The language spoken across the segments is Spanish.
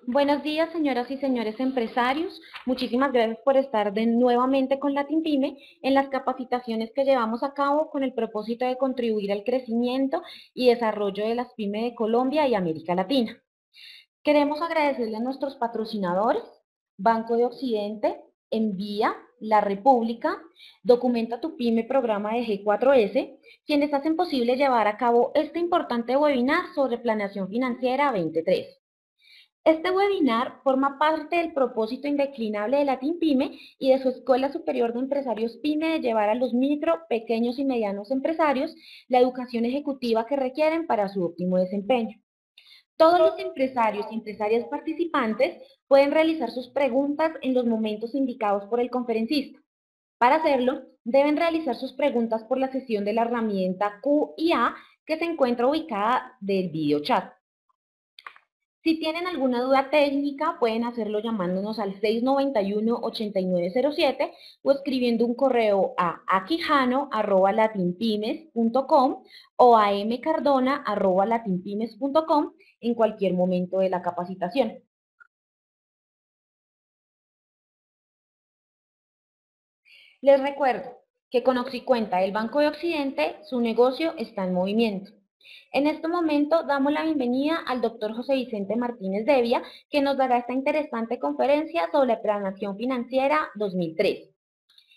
Buenos días, señoras y señores empresarios. Muchísimas gracias por estar nuevamente con LatinPyme en las capacitaciones que llevamos a cabo con el propósito de contribuir al crecimiento y desarrollo de las pymes de Colombia y América Latina. Queremos agradecerle a nuestros patrocinadores, Banco de Occidente, Envía, La República, Documenta tu Pyme Programa de G4S, quienes hacen posible llevar a cabo este importante webinar sobre planeación financiera 2023. Este webinar forma parte del propósito indeclinable de LatinPyme y de su Escuela Superior de Empresarios PYME de llevar a los micro, pequeños y medianos empresarios la educación ejecutiva que requieren para su óptimo desempeño. Todos los empresarios y empresarias participantes pueden realizar sus preguntas en los momentos indicados por el conferencista. Para hacerlo, deben realizar sus preguntas por la sesión de la herramienta Q&A que se encuentra ubicada del video chat. Si tienen alguna duda técnica, pueden hacerlo llamándonos al 691-8907 o escribiendo un correo a aquijano@latinpymes.com o a mcardona@latinpymes.com en cualquier momento de la capacitación. Les recuerdo que con Oxicuenta, el Banco de Occidente, su negocio está en movimiento. En este momento damos la bienvenida al doctor José Vicente Martínez Devia, que nos dará esta interesante conferencia sobre planeación financiera 2003.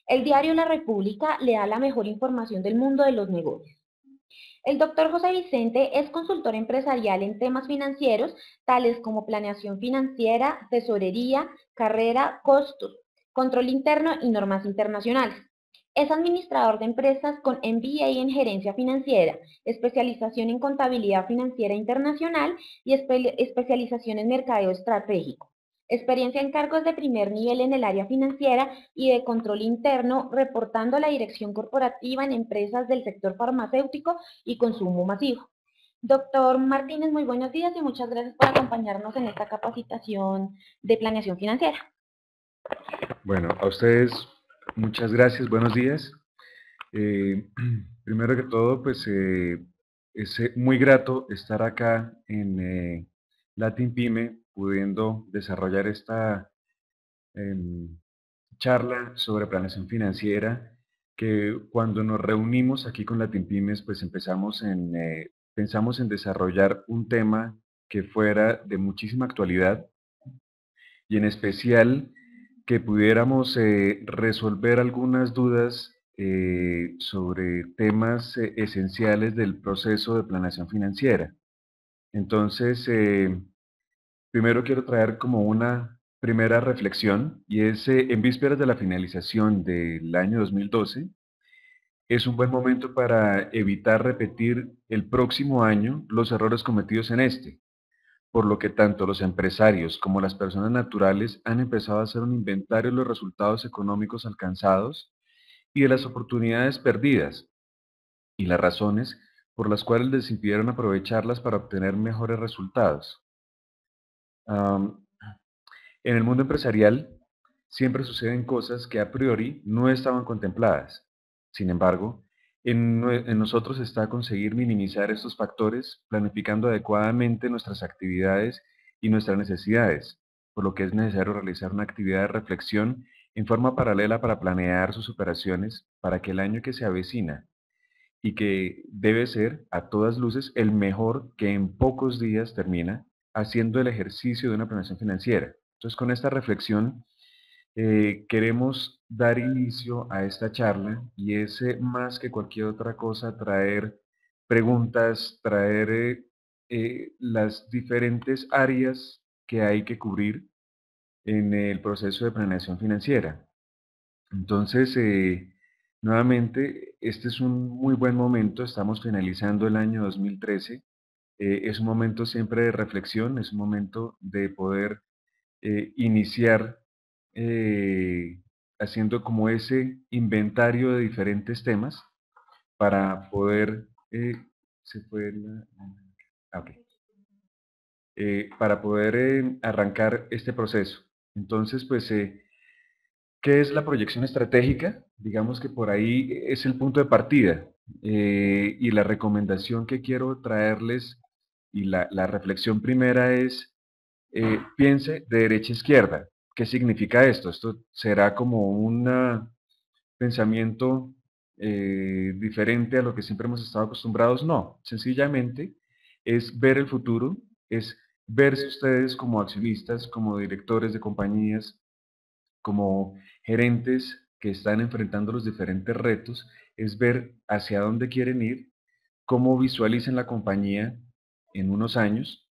El diario La República le da la mejor información del mundo de los negocios. El doctor José Vicente es consultor empresarial en temas financieros, tales como planeación financiera, tesorería, carrera, costos, control interno y normas internacionales. Es administrador de empresas con MBA en gerencia financiera, especialización en contabilidad financiera internacional y especialización en mercadeo estratégico. Experiencia en cargos de primer nivel en el área financiera y de control interno, reportando a la dirección corporativa en empresas del sector farmacéutico y consumo masivo. Doctor Martínez, muy buenos días y muchas gracias por acompañarnos en esta capacitación de planeación financiera. Bueno, a ustedes muchas gracias, buenos días. Eh, Primero que todo, pues es muy grato estar acá en LatinPyme, pudiendo desarrollar esta em, charla sobre planeación financiera, que cuando nos reunimos aquí con LatinPymes, pues pensamos en desarrollar un tema que fuera de muchísima actualidad y en especial que pudiéramos resolver algunas dudas sobre temas esenciales del proceso de planeación financiera. Entonces, primero quiero traer como una primera reflexión y es en vísperas de la finalización del año 2012, es un buen momento para evitar repetir el próximo año los errores cometidos en este, por lo que tanto los empresarios como las personas naturales han empezado a hacer un inventario de los resultados económicos alcanzados y de las oportunidades perdidas y las razones por las cuales les impidieron aprovecharlas para obtener mejores resultados. Am, en el mundo empresarial siempre suceden cosas que a priori no estaban contempladas. Sin embargo, en nosotros está conseguir minimizar estos factores planificando adecuadamente nuestras actividades y nuestras necesidades, por lo que es necesario realizar una actividad de reflexión en forma paralela para planear sus operaciones para que el año que se avecina y que debe ser, a todas luces, el mejor que en pocos días termina haciendo el ejercicio de una planeación financiera. Entonces, con esta reflexión, queremos dar inicio a esta charla y es más que cualquier otra cosa traer preguntas, traer las diferentes áreas que hay que cubrir en el proceso de planeación financiera. Entonces, nuevamente, este es un muy buen momento, estamos finalizando el año 2013, es un momento siempre de reflexión, es un momento de poder iniciar haciendo como ese inventario de diferentes temas para poder, ¿se fue ok. Para poder arrancar este proceso. Entonces, pues, ¿qué es la proyección estratégica? Digamos que por ahí es el punto de partida y la recomendación que quiero traerles y la reflexión primera es piense de derecha a izquierda. ¿Qué significa esto? Esto será como un pensamiento diferente a lo que siempre hemos estado acostumbrados. No, sencillamente es ver el futuro, es verse ustedes como accionistas, como directores de compañías, como gerentes que están enfrentando los diferentes retos, es ver hacia dónde quieren ir, cómo visualicen la compañía en unos años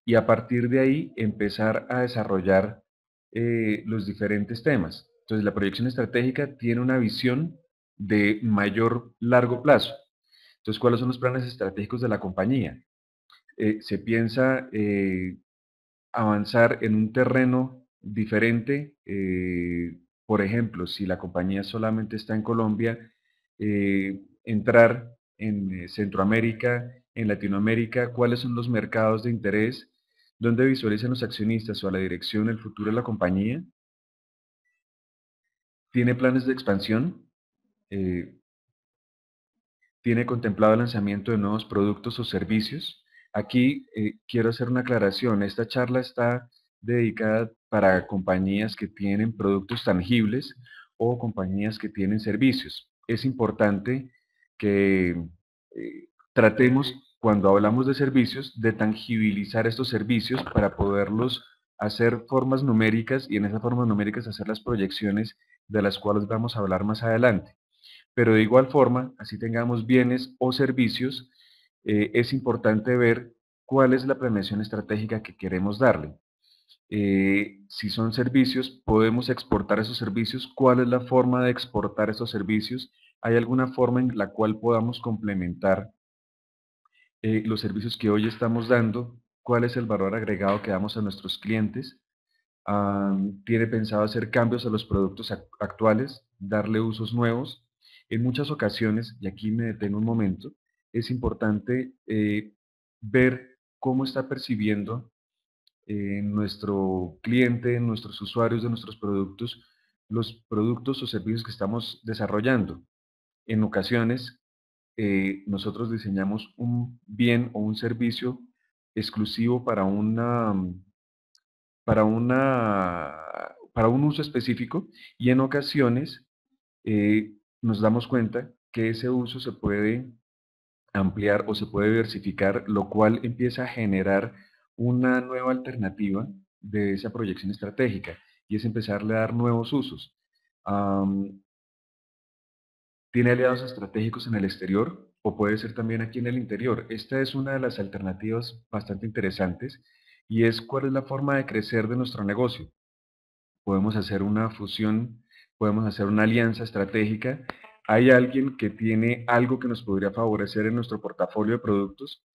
y a partir de ahí empezar a desarrollar los diferentes temas. Entonces la proyección estratégica tiene una visión de mayor largo plazo. Entonces, ¿cuáles son los planes estratégicos de la compañía? Se piensa avanzar en un terreno diferente. Por ejemplo, si la compañía solamente está en Colombia, entrar en Centroamérica, en Latinoamérica, cuáles son los mercados de interés, dónde visualizan los accionistas o a la dirección el futuro de la compañía. Tiene planes de expansión, eh, tiene contemplado el lanzamiento de nuevos productos o servicios. Aquí quiero hacer una aclaración. Esta charla está dedicada para compañías que tienen productos tangibles o compañías que tienen servicios. Es importante que tratemos, cuando hablamos de servicios, de tangibilizar estos servicios para poderlos hacer formas numéricas y en esas formas numéricas hacer las proyecciones de las cuales vamos a hablar más adelante. Pero de igual forma, así tengamos bienes o servicios, es importante ver cuál es la planeación estratégica que queremos darle. Si son servicios, podemos exportar esos servicios. ¿Cuál es la forma de exportar esos servicios? ¿Hay alguna forma en la cual podamos complementar los servicios que hoy estamos dando? ¿Cuál es el valor agregado que damos a nuestros clientes? ¿Tiene pensado hacer cambios a los productos actuales, darle usos nuevos? En muchas ocasiones, y aquí me detengo un momento, es importante ver cómo está percibiendo nuestro cliente, nuestros usuarios de nuestros productos, los productos o servicios que estamos desarrollando. En ocasiones, nosotros diseñamos un bien o un servicio exclusivo para un uso específico y en ocasiones nos damos cuenta que ese uso se puede ampliar o se puede diversificar, lo cual empieza a generar una nueva alternativa de esa proyección estratégica y es empezarle a dar nuevos usos. Am, ¿Tiene aliados estratégicos en el exterior o puede ser también aquí en el interior? Esta es una de las alternativas bastante interesantes y es cuál es la forma de crecer de nuestro negocio. Podemos hacer una fusión, podemos hacer una alianza estratégica. Hay alguien que tiene algo que nos podría favorecer en nuestro portafolio de productos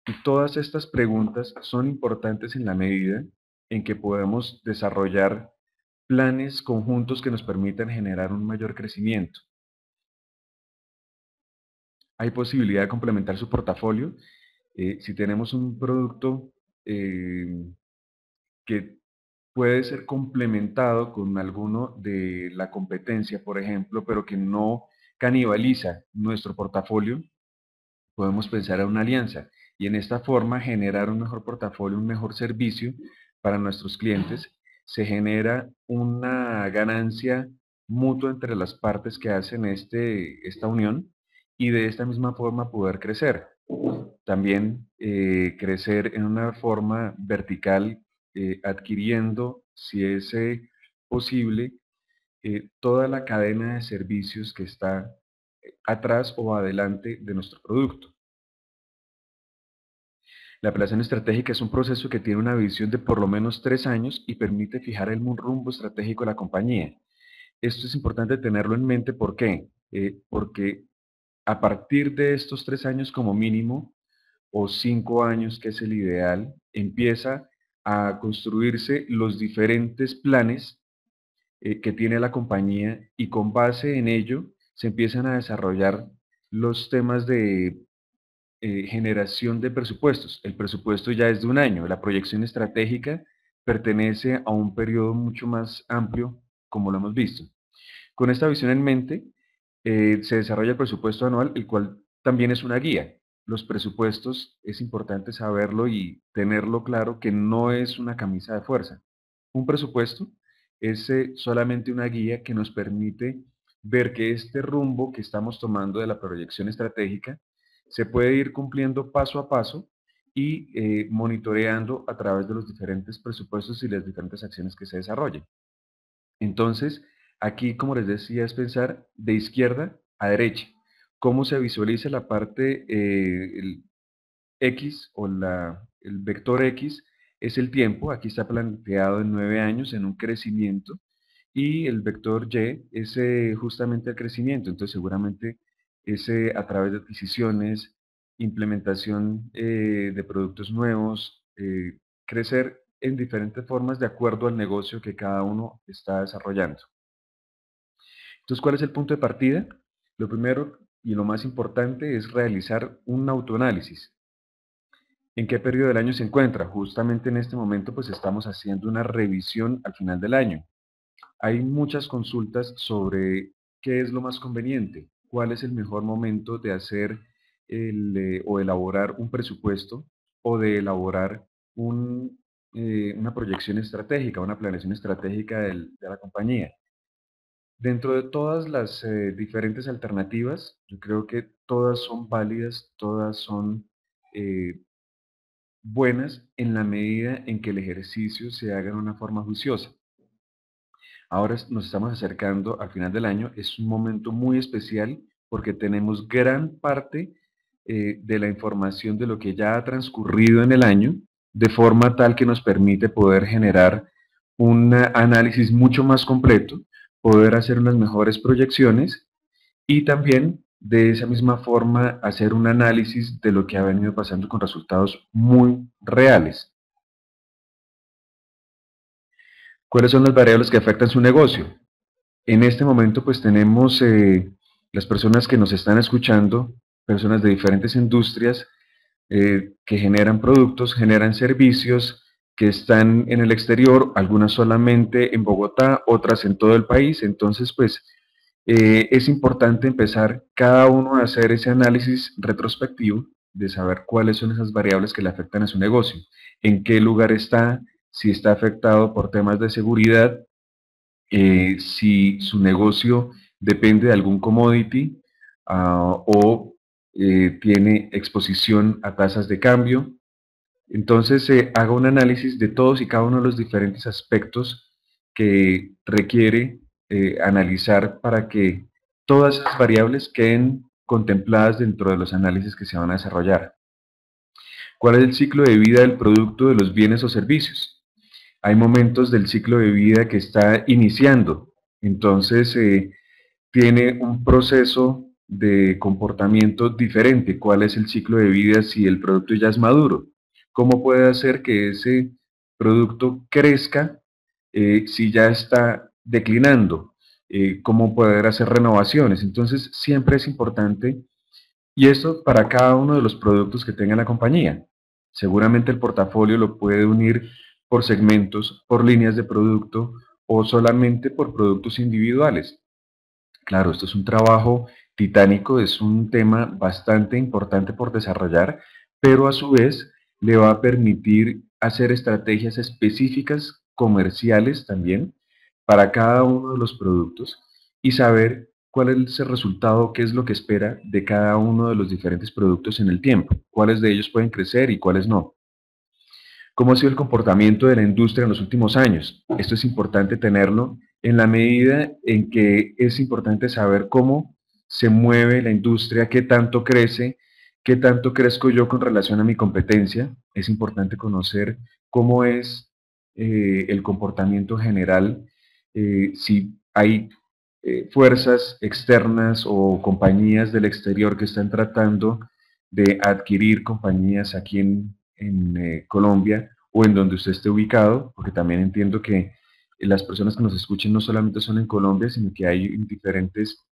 y todas estas preguntas son importantes en la medida en que podemos desarrollar planes conjuntos que nos permitan generar un mayor crecimiento. Hay posibilidad de complementar su portafolio. Si tenemos un producto que puede ser complementado con alguno de la competencia, por ejemplo, pero que no canibaliza nuestro portafolio, podemos pensar en una alianza y en esta forma generar un mejor portafolio, un mejor servicio para nuestros clientes. Se genera una ganancia mutua entre las partes que hacen esta unión y de esta misma forma poder crecer. También crecer en una forma vertical, adquiriendo, si es posible, toda la cadena de servicios que está atrás o adelante de nuestro producto. La planeación estratégica es un proceso que tiene una visión de por lo menos 3 años y permite fijar el rumbo estratégico de la compañía. Esto es importante tenerlo en mente, ¿por qué? Porque a partir de estos 3 años como mínimo, o 5 años, que es el ideal, empieza a construirse los diferentes planes que tiene la compañía y con base en ello se empiezan a desarrollar los temas de generación de presupuestos. El presupuesto ya es de un año, la proyección estratégica pertenece a un periodo mucho más amplio, como lo hemos visto. Con esta visión en mente, se desarrolla el presupuesto anual, el cual también es una guía. los presupuestos es importante saberlo y tenerlo claro que no es una camisa de fuerza. Un presupuesto es solamente una guía que nos permite ver que este rumbo que estamos tomando de la proyección estratégica se puede ir cumpliendo paso a paso y monitoreando a través de los diferentes presupuestos y las diferentes acciones que se desarrollen. Entonces, aquí, como les decía, es pensar de izquierda a derecha. ¿Cómo se visualiza la parte, el X o el vector X es el tiempo? Aquí está planteado en 9 años en un crecimiento, y el vector Y es justamente el crecimiento. Entonces, seguramente es a través de adquisiciones, implementación de productos nuevos, crecer en diferentes formas de acuerdo al negocio que cada uno está desarrollando. Entonces, ¿cuál es el punto de partida? Lo primero y lo más importante es realizar un autoanálisis. ¿En qué periodo del año se encuentra? Justamente en este momento pues estamos haciendo una revisión al final del año. Hay muchas consultas sobre qué es lo más conveniente, cuál es el mejor momento de hacer o elaborar un presupuesto, o de elaborar una proyección estratégica, una planeación estratégica de la compañía. Dentro de todas las diferentes alternativas, yo creo que todas son válidas, todas son buenas en la medida en que el ejercicio se haga de una forma juiciosa. Ahora nos estamos acercando al final del año, es un momento muy especial porque tenemos gran parte de la información de lo que ya ha transcurrido en el año, de forma tal que nos permite poder generar un análisis mucho más completo, poder hacer unas mejores proyecciones y también de esa misma forma hacer un análisis de lo que ha venido pasando con resultados muy reales. ¿Cuáles son las variables que afectan su negocio? En este momento pues tenemos las personas que nos están escuchando, personas de diferentes industrias que generan productos, generan servicios, que están en el exterior, algunas solamente en Bogotá, otras en todo el país. Entonces pues es importante empezar cada uno a hacer ese análisis retrospectivo de saber cuáles son esas variables que le afectan a su negocio, en qué lugar está, si está afectado por temas de seguridad, si su negocio depende de algún commodity o tiene exposición a tasas de cambio. Entonces, haga un análisis de todos y cada uno de los diferentes aspectos que requiere analizar para que todas esas variables queden contempladas dentro de los análisis que se van a desarrollar. ¿Cuál es el ciclo de vida del producto, de los bienes o servicios? Hay momentos del ciclo de vida que está iniciando, entonces tiene un proceso de comportamiento diferente. ¿Cuál es el ciclo de vida si el producto ya es maduro? ¿Cómo puede hacer que ese producto crezca si ya está declinando? ¿Cómo poder hacer renovaciones? Entonces siempre es importante, y esto para cada uno de los productos que tenga la compañía. Seguramente el portafolio lo puede unir por segmentos, por líneas de producto o solamente por productos individuales. Claro, esto es un trabajo titánico, es un tema bastante importante por desarrollar, pero a su vez le va a permitir hacer estrategias específicas comerciales también para cada uno de los productos y saber cuál es el resultado, qué es lo que espera de cada uno de los diferentes productos en el tiempo, cuáles de ellos pueden crecer y cuáles no. ¿Cómo ha sido el comportamiento de la industria en los últimos años? Esto es importante tenerlo en la medida en que es importante saber cómo se mueve la industria, qué tanto crece, qué tanto crezco yo con relación a mi competencia. Es importante conocer cómo es el comportamiento general, si hay fuerzas externas o compañías del exterior que están tratando de adquirir compañías aquí en Colombia o en donde usted esté ubicado, porque también entiendo que las personas que nos escuchen no solamente son en Colombia, sino que hay en diferentes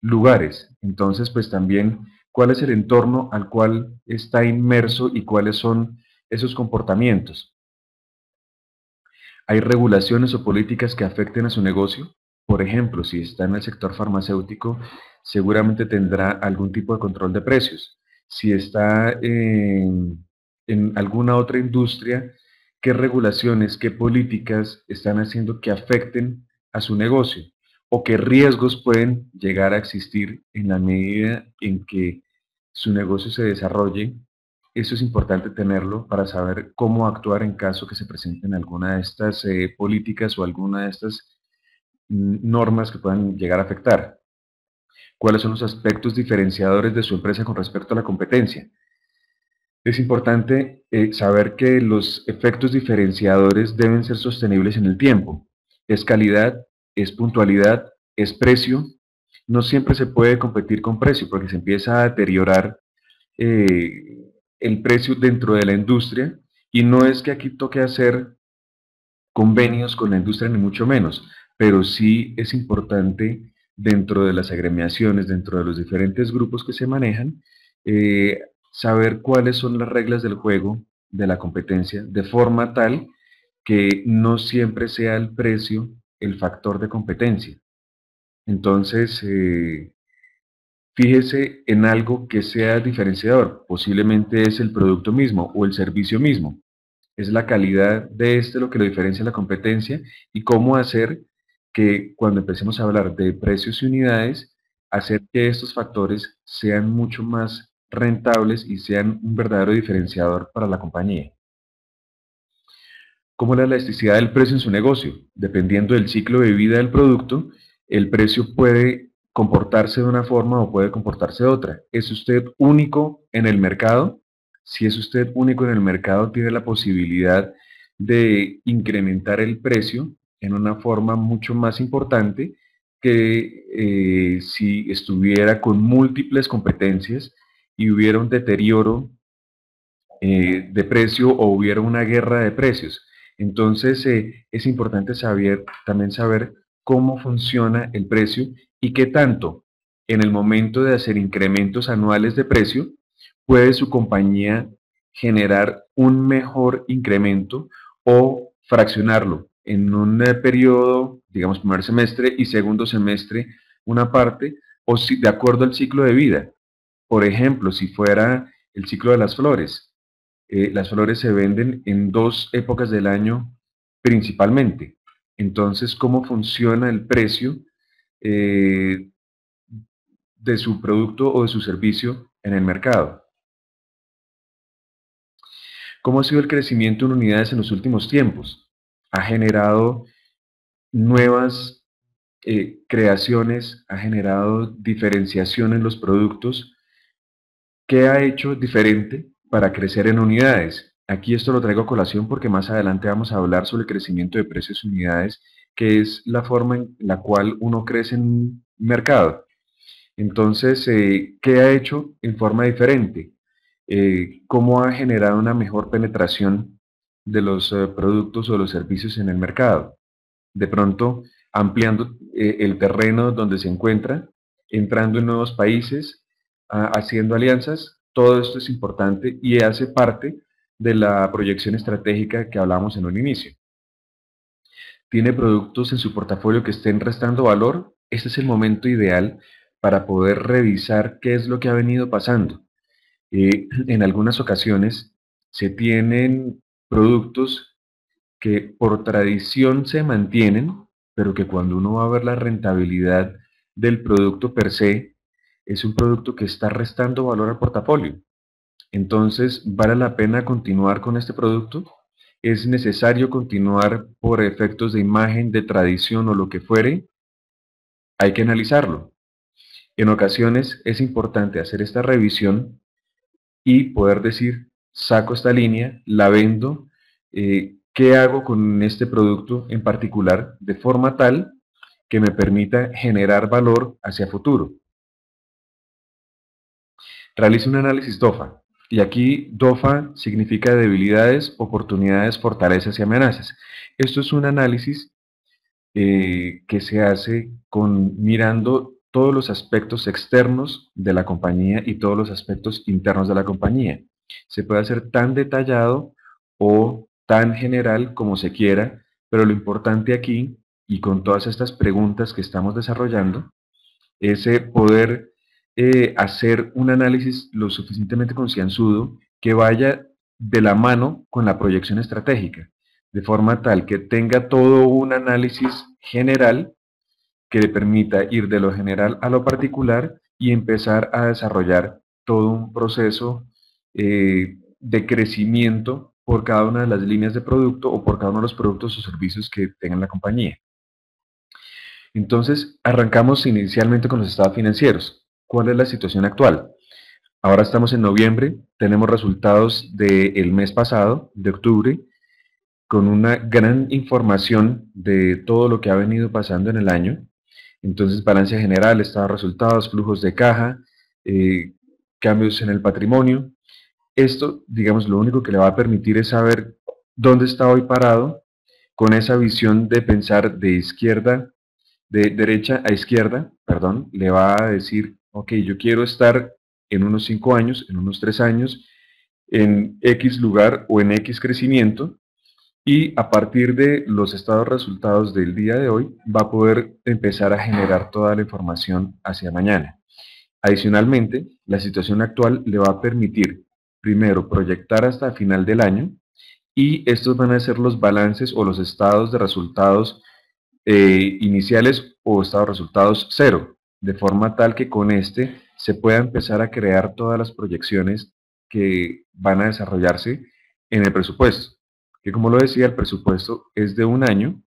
lugares. Entonces, pues también, ¿cuál es el entorno al cual está inmerso y cuáles son esos comportamientos? ¿Hay regulaciones o políticas que afecten a su negocio? Por ejemplo, si está en el sector farmacéutico, seguramente tendrá algún tipo de control de precios. si está en alguna otra industria, qué regulaciones, qué políticas están haciendo que afecten a su negocio o qué riesgos pueden llegar a existir en la medida en que su negocio se desarrolle. Eso es importante tenerlo para saber cómo actuar en caso que se presenten alguna de estas políticas o alguna de estas normas que puedan llegar a afectar. ¿Cuáles son los aspectos diferenciadores de su empresa con respecto a la competencia? Es importante saber que los efectos diferenciadores deben ser sostenibles en el tiempo. Es calidad, es puntualidad, es precio. No siempre se puede competir con precio porque se empieza a deteriorar eh, el precio dentro de la industria, y no es que aquí toque hacer convenios con la industria ni mucho menos, pero sí es importante dentro de las agremiaciones, dentro de los diferentes grupos que se manejan, saber cuáles son las reglas del juego de la competencia, de forma tal que no siempre sea el precio el factor de competencia. Entonces, fíjese en algo que sea diferenciador, posiblemente es el producto mismo o el servicio mismo. Es la calidad de este lo que lo diferencia de la competencia, y cómo hacer que cuando empecemos a hablar de precios y unidades, hacer que estos factores sean mucho más rentables y sean un verdadero diferenciador para la compañía. ¿Cómo es la elasticidad del precio en su negocio? Dependiendo del ciclo de vida del producto, el precio puede comportarse de una forma o puede comportarse de otra. ¿Es usted único en el mercado? Si es usted único en el mercado, tiene la posibilidad de incrementar el precio en una forma mucho más importante que si estuviera con múltiples competencias y hubiera un deterioro de precio o hubiera una guerra de precios. Entonces, es importante también saber cómo funciona el precio y qué tanto en el momento de hacer incrementos anuales de precio puede su compañía generar un mejor incremento o fraccionarlo en un periodo, digamos, primer semestre y segundo semestre, una parte, o si, de acuerdo al ciclo de vida. Por ejemplo, si fuera el ciclo de las flores se venden en dos épocas del año principalmente. Entonces, ¿cómo funciona el precio eh, de su producto o de su servicio en el mercado? ¿Cómo ha sido el crecimiento en unidades en los últimos tiempos? ¿Ha generado nuevas creaciones? ¿Ha generado diferenciación en los productos? ¿Qué ha hecho diferente para crecer en unidades? Aquí esto lo traigo a colación porque más adelante vamos a hablar sobre el crecimiento de precios de unidades, que es la forma en la cual uno crece en un mercado. Entonces, ¿qué ha hecho en forma diferente? ¿Cómo ha generado una mejor penetración de los productos o los servicios en el mercado? De pronto, ampliando el terreno donde se encuentra, entrando en nuevos países, haciendo alianzas. Todo esto es importante y hace parte de la proyección estratégica que hablábamos en un inicio. ¿Tiene productos en su portafolio que estén restando valor? Este es el momento ideal para poder revisar qué es lo que ha venido pasando. En algunas ocasiones se tienen productos que por tradición se mantienen, pero que cuando uno va a ver la rentabilidad del producto per se, es un producto que está restando valor al portafolio. Entonces, ¿vale la pena continuar con este producto? ¿Es necesario continuar por efectos de imagen, de tradición o lo que fuere? Hay que analizarlo. En ocasiones es importante hacer esta revisión y poder decir, saco esta línea, la vendo, ¿qué hago con este producto en particular de forma tal que me permita generar valor hacia futuro? Realice un análisis DOFA. Y aquí DOFA significa debilidades, oportunidades, fortalezas y amenazas. Esto es un análisis que se hace mirando todos los aspectos externos de la compañía y todos los aspectos internos de la compañía. Se puede hacer tan detallado o tan general como se quiera, pero lo importante aquí, y con todas estas preguntas que estamos desarrollando, es poder hacer un análisis lo suficientemente concienzudo que vaya de la mano con la proyección estratégica, de forma tal que tenga todo un análisis general que le permita ir de lo general a lo particular y empezar a desarrollar todo un proceso de crecimiento por cada una de las líneas de producto o por cada uno de los productos o servicios que tenga la compañía. Entonces, arrancamos inicialmente con los estados financieros. ¿Cuál es la situación actual? Ahora estamos en noviembre, tenemos resultados del mes pasado, de octubre, con una gran información de todo lo que ha venido pasando en el año. Entonces, balance general, estado de resultados, flujos de caja, cambios en el patrimonio. Esto, digamos, lo único que le va a permitir es saber dónde está hoy parado con esa visión de pensar de izquierda, de derecha a izquierda, perdón, le va a decir, ok, yo quiero estar en unos 5 años, en unos 3 años, en X lugar o en X crecimiento, y a partir de los estados resultados del día de hoy va a poder empezar a generar toda la información hacia mañana. Adicionalmente, la situación actual le va a permitir, primero, proyectar hasta el final del año, y estos van a ser los balances o los estados de resultados iniciales o estados de resultados cero, de forma tal que con este se pueda empezar a crear todas las proyecciones que van a desarrollarse en el presupuesto. Que como lo decía, el presupuesto es de un año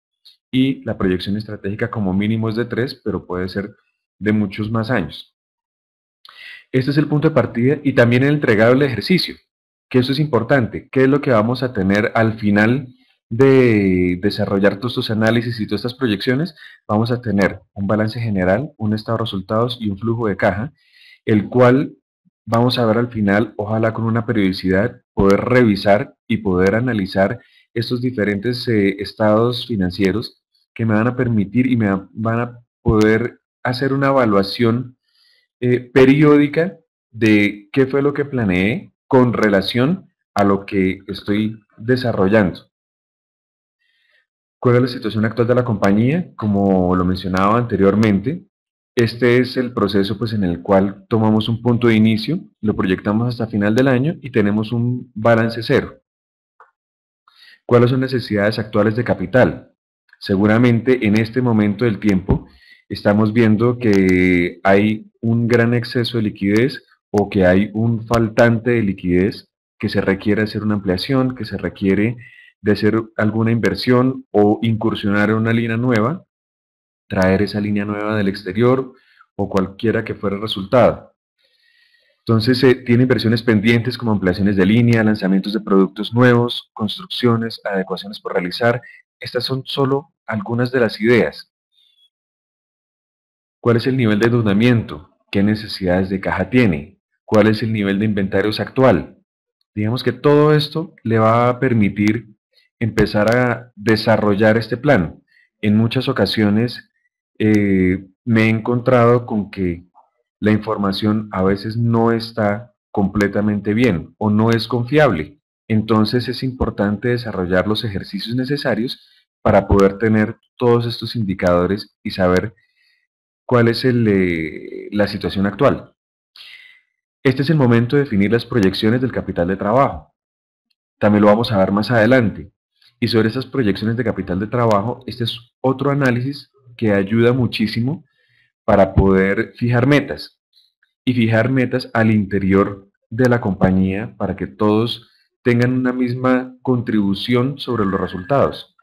y la proyección estratégica como mínimo es de 3, pero puede ser de muchos más años. Este es el punto de partida y también el entregable de ejercicio, que eso es importante. ¿Qué es lo que vamos a tener al final de desarrollar todos estos análisis y todas estas proyecciones? Vamos a tener un balance general, un estado de resultados y un flujo de caja, el cual vamos a ver al final, ojalá con una periodicidad, poder revisar y poder analizar estos diferentes estados financieros que me van a permitir y me van a poder hacer una evaluación periódica de qué fue lo que planeé con relación a lo que estoy desarrollando. ¿Cuál es la situación actual de la compañía? Como lo mencionaba anteriormente, este es el proceso pues, en el cual tomamos un punto de inicio, lo proyectamos hasta final del año y tenemos un balance cero. ¿Cuáles son las necesidades actuales de capital? Seguramente en este momento del tiempo estamos viendo que hay un gran exceso de liquidez o que hay un faltante de liquidez, que se requiere hacer una ampliación, que se requiere de hacer alguna inversión o incursionar en una línea nueva, traer esa línea nueva del exterior o cualquiera que fuera el resultado. Entonces, tiene inversiones pendientes como ampliaciones de línea, lanzamientos de productos nuevos, construcciones, adecuaciones por realizar. Estas son solo algunas de las ideas. ¿Cuál es el nivel de endeudamiento? ¿Qué necesidades de caja tiene? ¿Cuál es el nivel de inventarios actual? Digamos que todo esto le va a permitir empezar a desarrollar este plan. En muchas ocasiones me he encontrado con que la información a veces no está completamente bien o no es confiable. Entonces es importante desarrollar los ejercicios necesarios para poder tener todos estos indicadores y saber cuál es la situación actual. Este es el momento de definir las proyecciones del capital de trabajo. También lo vamos a ver más adelante. Y sobre esas proyecciones de capital de trabajo, este es otro análisis que ayuda muchísimo para poder fijar metas. Y fijar metas al interior de la compañía para que todos tengan una misma contribución sobre los resultados.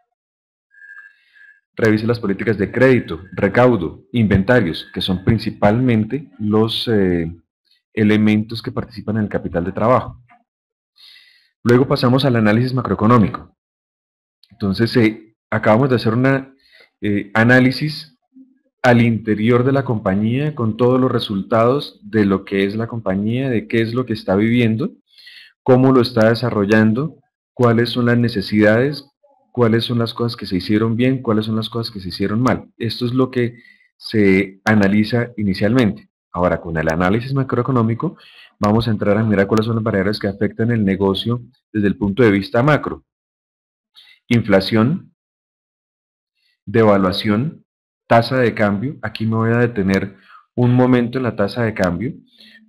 Revise las políticas de crédito, recaudo, inventarios, que son principalmente los elementos que participan en el capital de trabajo. Luego pasamos al análisis macroeconómico. Entonces, acabamos de hacer un análisis al interior de la compañía con todos los resultados de lo que es la compañía, de qué es lo que está viviendo, cómo lo está desarrollando, cuáles son las necesidades, cuáles son las cosas que se hicieron bien, cuáles son las cosas que se hicieron mal. Esto es lo que se analiza inicialmente. Ahora, con el análisis macroeconómico, vamos a entrar a mirar cuáles son las variables que afectan el negocio desde el punto de vista macro. Inflación, devaluación, tasa de cambio. Aquí me voy a detener un momento en la tasa de cambio,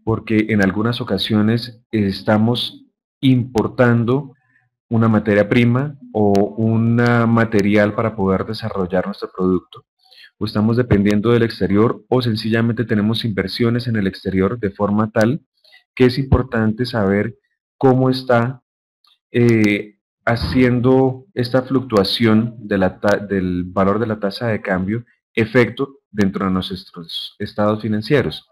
porque en algunas ocasiones estamos importando una materia prima o un material para poder desarrollar nuestro producto, o estamos dependiendo del exterior, o sencillamente tenemos inversiones en el exterior de forma tal que es importante saber cómo está haciendo esta fluctuación del valor de la tasa de cambio efecto dentro de nuestros estados financieros.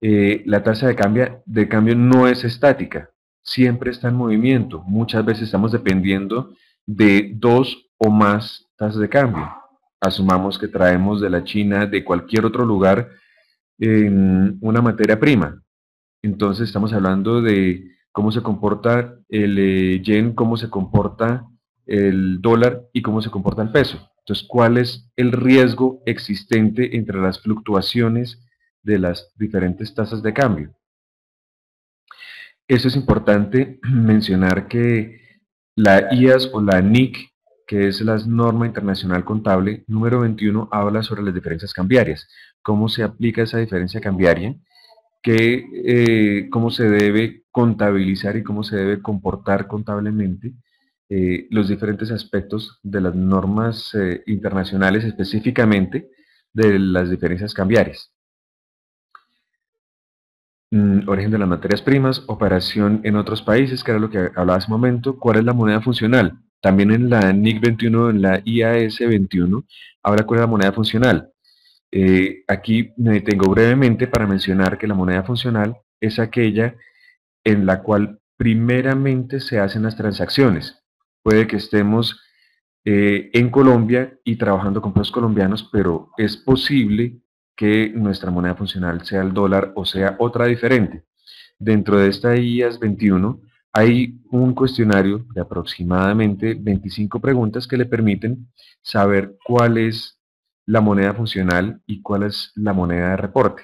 La tasa de cambio no es estática, siempre está en movimiento. Muchas veces estamos dependiendo de dos o más tasas de cambio. Asumamos que traemos de la China, de cualquier otro lugar, una materia prima. Entonces estamos hablando de cómo se comporta el yen, cómo se comporta el dólar y cómo se comporta el peso. Entonces, ¿cuál es el riesgo existente entre las fluctuaciones de las diferentes tasas de cambio? Eso es importante mencionar que la IAS o la NIC, que es la Norma Internacional Contable número 21, habla sobre las diferencias cambiarias, cómo se aplica esa diferencia cambiaria, cómo se debe contabilizar y cómo se debe comportar contablemente los diferentes aspectos de las normas internacionales, específicamente de las diferencias cambiarias. Origen de las materias primas, operación en otros países, que era lo que hablaba hace un momento. ¿Cuál es la moneda funcional? También en la NIC 21, en la IAS 21, habla cuál es la moneda funcional. Aquí me detengo brevemente para mencionar que la moneda funcional es aquella en la cual primeramente se hacen las transacciones. Puede que estemos en Colombia y trabajando con pesos colombianos, pero es posible que nuestra moneda funcional sea el dólar o sea otra diferente. Dentro de esta IAS 21 hay un cuestionario de aproximadamente 25 preguntas que le permiten saber cuál es la moneda funcional y cuál es la moneda de reporte.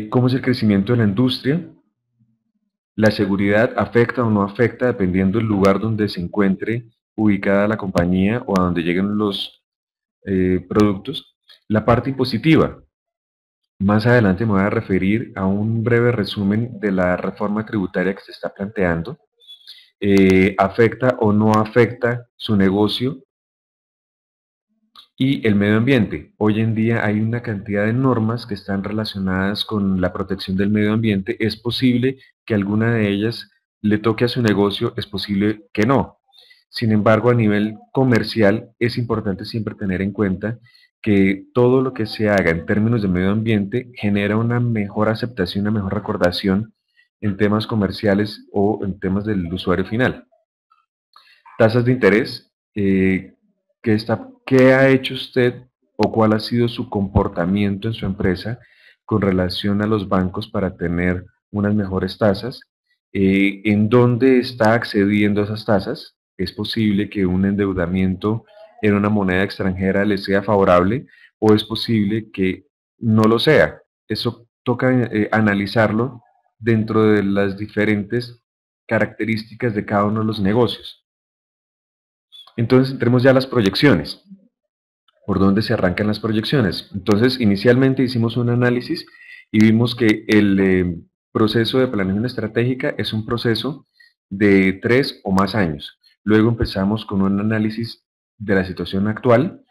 ¿Cómo es el crecimiento de la industria? La seguridad afecta o no afecta dependiendo del lugar donde se encuentre ubicada la compañía o a donde lleguen los productos. La parte impositiva. Más adelante me voy a referir a un breve resumen de la reforma tributaria que se está planteando. ¿Afecta o no afecta su negocio? Y el medio ambiente. Hoy en día hay una cantidad de normas que están relacionadas con la protección del medio ambiente. Es posible que alguna de ellas le toque a su negocio, es posible que no. Sin embargo, a nivel comercial es importante siempre tener en cuenta que todo lo que se haga en términos de medio ambiente genera una mejor aceptación, una mejor recordación en temas comerciales o en temas del usuario final. Tasas de interés. ¿Qué ha hecho usted o cuál ha sido su comportamiento en su empresa con relación a los bancos para tener unas mejores tasas? ¿En dónde está accediendo a esas tasas? ¿Es posible que un endeudamiento en una moneda extranjera le sea favorable o es posible que no lo sea? Eso toca analizarlo dentro de las diferentes características de cada uno de los negocios. Entonces entremos ya a las proyecciones. ¿Por dónde se arrancan las proyecciones? Entonces, inicialmente hicimos un análisis y vimos que el proceso de planeación estratégica es un proceso de 3 o más años. Luego empezamos con un análisis de la situación actual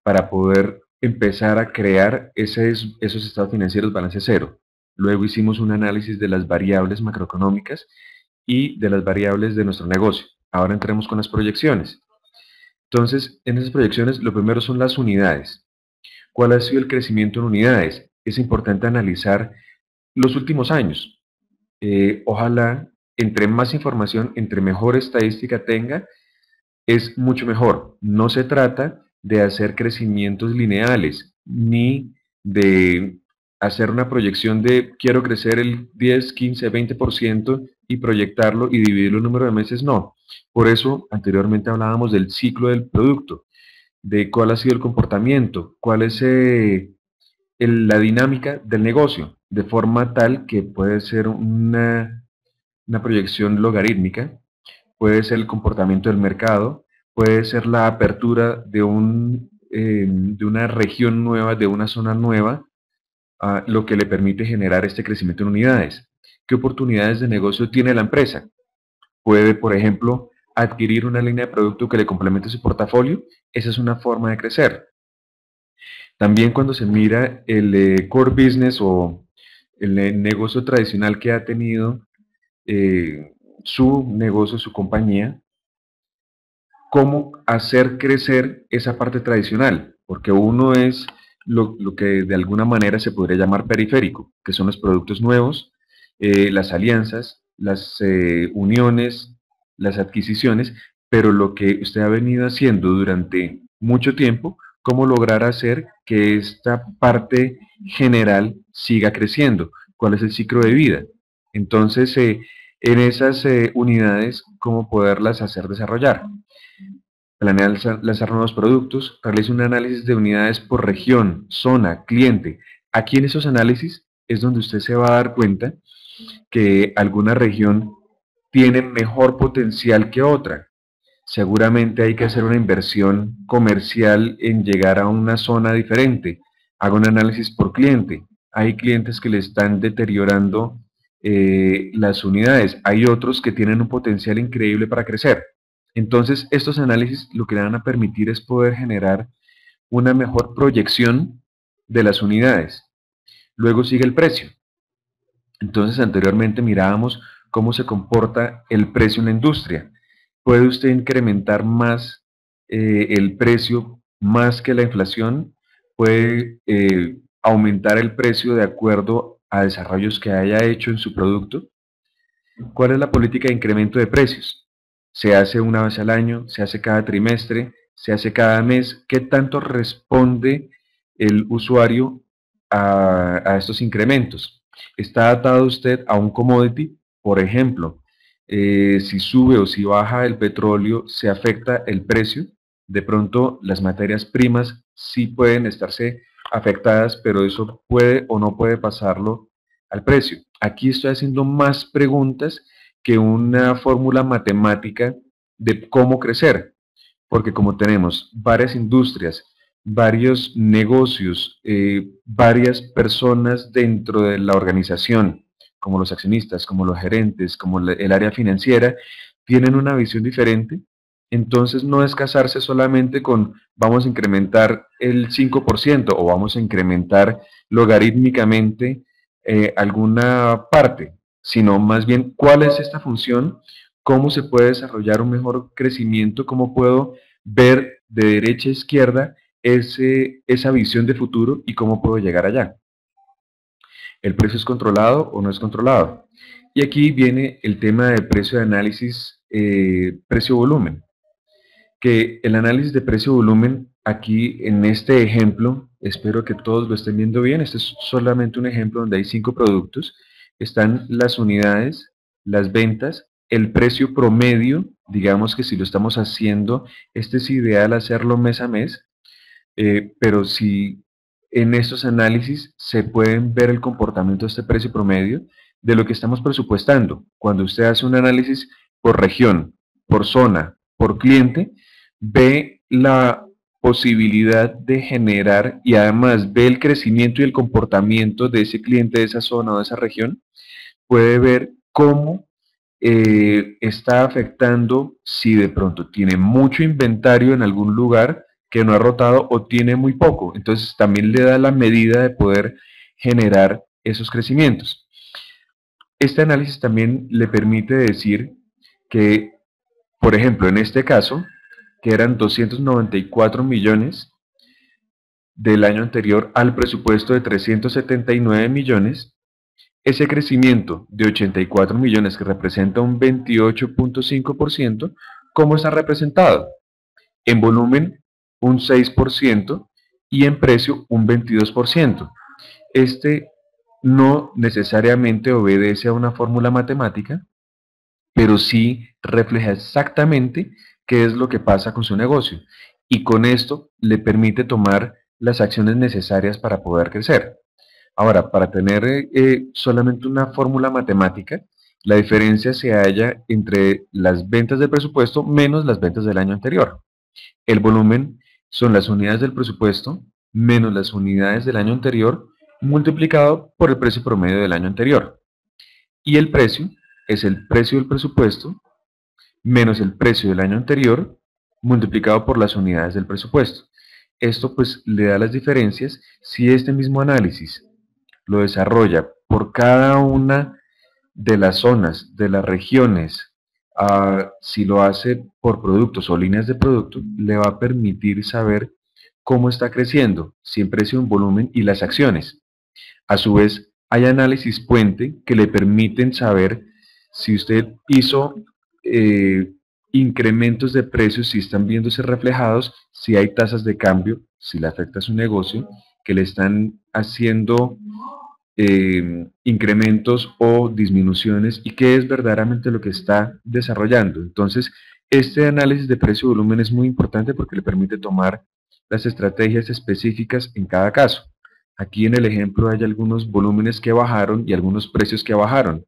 para poder empezar a crear esos estados financieros balance cero. Luego hicimos un análisis de las variables macroeconómicas y de las variables de nuestro negocio. Ahora entremos con las proyecciones. Entonces, en esas proyecciones, lo primero son las unidades. ¿Cuál ha sido el crecimiento en unidades? Es importante analizar los últimos años. Ojalá, entre más información, entre mejor estadística tenga, es mucho mejor. No se trata de hacer crecimientos lineales, ni de hacer una proyección de quiero crecer el 10, 15, 20% y proyectarlo y dividirlo en número de meses, no. Por eso, anteriormente hablábamos del ciclo del producto, de cuál ha sido el comportamiento, cuál es la dinámica del negocio, de forma tal que puede ser una proyección logarítmica, puede ser el comportamiento del mercado, puede ser la apertura de un de una región nueva, de una zona nueva, lo que le permite generar este crecimiento en unidades. ¿Qué oportunidades de negocio tiene la empresa? Puede, por ejemplo, adquirir una línea de producto que le complemente su portafolio. Esa es una forma de crecer. También cuando se mira el core business o el negocio tradicional que ha tenido su negocio, su compañía, cómo hacer crecer esa parte tradicional, porque uno es lo que de alguna manera se podría llamar periférico, que son los productos nuevos, las alianzas, las uniones, las adquisiciones, pero lo que usted ha venido haciendo durante mucho tiempo, cómo lograr hacer que esta parte general siga creciendo, cuál es el ciclo de vida. Entonces, en esas unidades, cómo poderlas hacer desarrollar. Planea lanzar nuevos productos, realiza un análisis de unidades por región, zona, cliente. Aquí en esos análisis es donde usted se va a dar cuenta que alguna región tiene mejor potencial que otra. Seguramente hay que hacer una inversión comercial en llegar a una zona diferente. Haga un análisis por cliente. Hay clientes que le están deteriorando las unidades. Hay otros que tienen un potencial increíble para crecer. Entonces, estos análisis lo que le van a permitir es poder generar una mejor proyección de las unidades. Luego sigue el precio. Entonces, anteriormente mirábamos cómo se comporta el precio en la industria. ¿Puede usted incrementar más el precio más que la inflación? ¿Puede aumentar el precio de acuerdo a desarrollos que haya hecho en su producto? ¿Cuál es la política de incremento de precios? ¿Se hace una vez al año? ¿Se hace cada trimestre? ¿Se hace cada mes? ¿Qué tanto responde el usuario a estos incrementos? ¿Está atado usted a un commodity? Por ejemplo, si sube o si baja el petróleo, ¿se afecta el precio? De pronto las materias primas sí pueden estarse afectadas, pero eso puede o no puede pasarlo al precio. Aquí estoy haciendo más preguntas que una fórmula matemática de cómo crecer, porque como tenemos varias industrias, varios negocios, varias personas dentro de la organización, como los accionistas, como los gerentes, como el área financiera, tienen una visión diferente. Entonces no es casarse solamente con vamos a incrementar el 5% o vamos a incrementar logarítmicamente alguna parte, sino más bien cuál es esta función, cómo se puede desarrollar un mejor crecimiento, cómo puedo ver de derecha a izquierda esa visión de futuro y cómo puedo llegar allá. ¿El precio es controlado o no es controlado? Y aquí viene el tema del precio de análisis precio-volumen, que el análisis de precio-volumen aquí en este ejemplo, espero que todos lo estén viendo bien, este es solamente un ejemplo donde hay 5 productos, están las unidades, las ventas, el precio promedio, digamos que si lo estamos haciendo, este es ideal hacerlo mes a mes, pero si en estos análisis se pueden ver el comportamiento de este precio promedio de lo que estamos presupuestando. Cuando usted hace un análisis por región, por zona, por cliente, ve la posibilidad de generar y además ve el crecimiento y el comportamiento de ese cliente de esa zona o de esa región, puede ver cómo está afectando si de pronto tiene mucho inventario en algún lugar que no ha rotado o tiene muy poco. Entonces también le da la medida de poder generar esos crecimientos. Este análisis también le permite decir que, por ejemplo, en este caso, que eran 294 millones del año anterior al presupuesto de 379 millones, ese crecimiento de 84 millones, que representa un 28.5%, ¿cómo está representado? En volumen, un 6% y en precio, un 22%. Este no necesariamente obedece a una fórmula matemática, pero sí refleja exactamente qué es lo que pasa con su negocio. Y con esto le permite tomar las acciones necesarias para poder crecer. Ahora, para tener solamente una fórmula matemática, la diferencia se halla entre las ventas del presupuesto menos las ventas del año anterior. El volumen son las unidades del presupuesto menos las unidades del año anterior multiplicado por el precio promedio del año anterior. Y el precio es el precio del presupuesto menos el precio del año anterior multiplicado por las unidades del presupuesto. Esto pues le da las diferencias si este mismo análisis lo desarrolla por cada una de las zonas, de las regiones, si lo hace por productos o líneas de producto, le va a permitir saber cómo está creciendo, si en precio, en volumen y las acciones. A su vez, hay análisis puente que le permiten saber si usted hizo incrementos de precios, si están viéndose reflejados, si hay tasas de cambio, si le afecta a su negocio, que le están haciendo incrementos o disminuciones y qué es verdaderamente lo que está desarrollando. Entonces, este análisis de precio-volumen es muy importante porque le permite tomar las estrategias específicas en cada caso. Aquí en el ejemplo hay algunos volúmenes que bajaron y algunos precios que bajaron.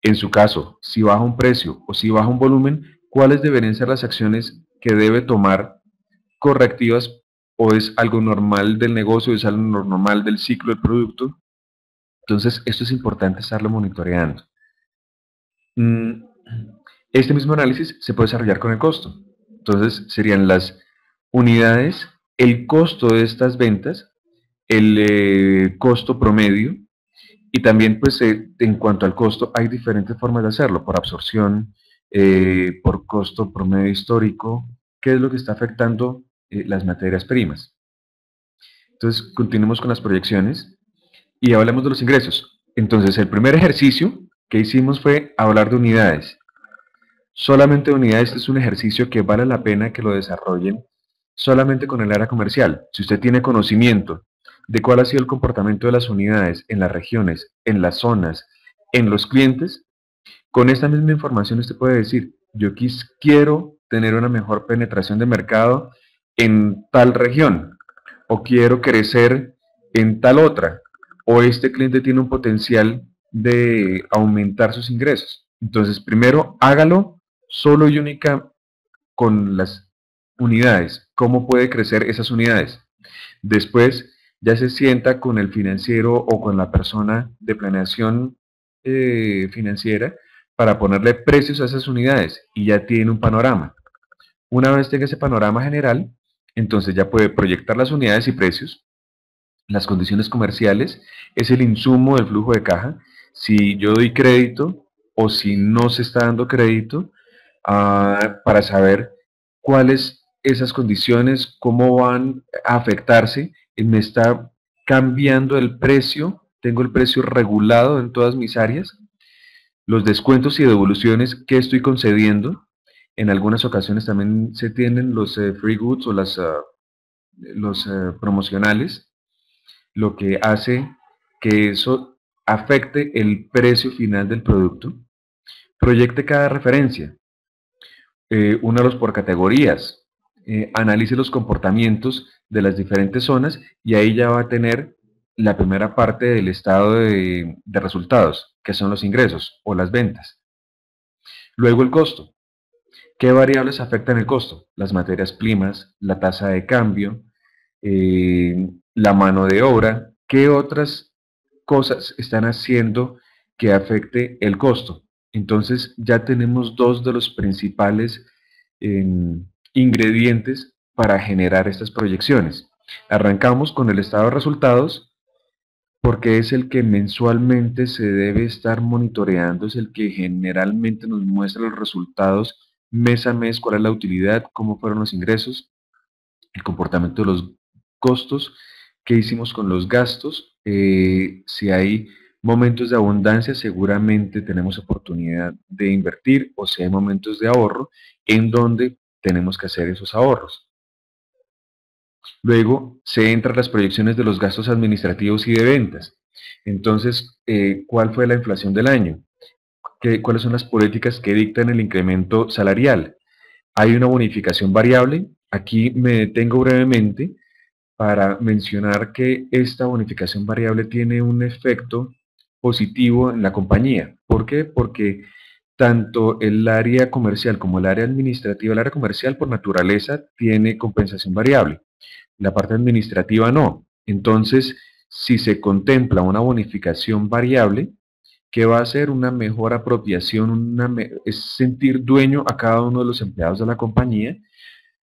En su caso, si baja un precio o si baja un volumen, ¿cuáles deberían ser las acciones que debe tomar correctivas o es algo normal del negocio, es algo normal del ciclo del producto? Entonces, esto es importante estarlo monitoreando. Este mismo análisis se puede desarrollar con el costo. Entonces, serían las unidades, el costo de estas ventas, el costo promedio, y también, pues, en cuanto al costo, hay diferentes formas de hacerlo, por absorción, por costo promedio histórico, qué es lo que está afectando las materias primas. Entonces, continuemos con las proyecciones y hablemos de los ingresos. Entonces, el primer ejercicio que hicimos fue hablar de unidades. Solamente unidades es un ejercicio que vale la pena que lo desarrollen solamente con el área comercial. Si usted tiene conocimiento de cuál ha sido el comportamiento de las unidades en las regiones, en las zonas, en los clientes, con esta misma información usted puede decir, yo quiero tener una mejor penetración de mercado en tal región, o quiero crecer en tal otra, o este cliente tiene un potencial de aumentar sus ingresos. Entonces, primero hágalo solo y única con las unidades, cómo puede crecer esas unidades. Después ya se sienta con el financiero o con la persona de planeación financiera para ponerle precios a esas unidades y ya tiene un panorama. Una vez tenga ese panorama general, entonces ya puede proyectar las unidades y precios, las condiciones comerciales, es el insumo del flujo de caja, si yo doy crédito o si no se está dando crédito, para saber cuáles esas condiciones, cómo van a afectarse, me está cambiando el precio, tengo el precio regulado en todas mis áreas, los descuentos y devoluciones que estoy concediendo, en algunas ocasiones también se tienen los free goods o los promocionales, lo que hace que eso afecte el precio final del producto. Proyecte cada referencia, únalos por categorías, analice los comportamientos de las diferentes zonas y ahí ya va a tener la primera parte del estado de resultados, que son los ingresos o las ventas. Luego el costo. ¿Qué variables afectan el costo? Las materias primas, la tasa de cambio, la mano de obra. ¿Qué otras cosas están haciendo que afecte el costo? Entonces ya tenemos dos de los principales ingredientes para generar estas proyecciones. Arrancamos con el estado de resultados porque es el que mensualmente se debe estar monitoreando, es el que generalmente nos muestra los resultados mes a mes, cuál es la utilidad, cómo fueron los ingresos, el comportamiento de los costos, qué hicimos con los gastos, si hay momentos de abundancia, seguramente tenemos oportunidad de invertir, o si hay momentos de ahorro, en donde tenemos que hacer esos ahorros. Luego se entran las proyecciones de los gastos administrativos y de ventas. Entonces, ¿cuál fue la inflación del año? ¿Cuáles son las políticas que dictan el incremento salarial? ¿Hay una bonificación variable? Aquí me detengo brevemente para mencionar que esta bonificación variable tiene un efecto positivo en la compañía. ¿Por qué? Porque tanto el área comercial como el área administrativa, el área comercial por naturaleza tiene compensación variable, la parte administrativa no. Entonces, si se contempla una bonificación variable, ¿qué va a hacer? Una mejor apropiación, es sentir dueño a cada uno de los empleados de la compañía,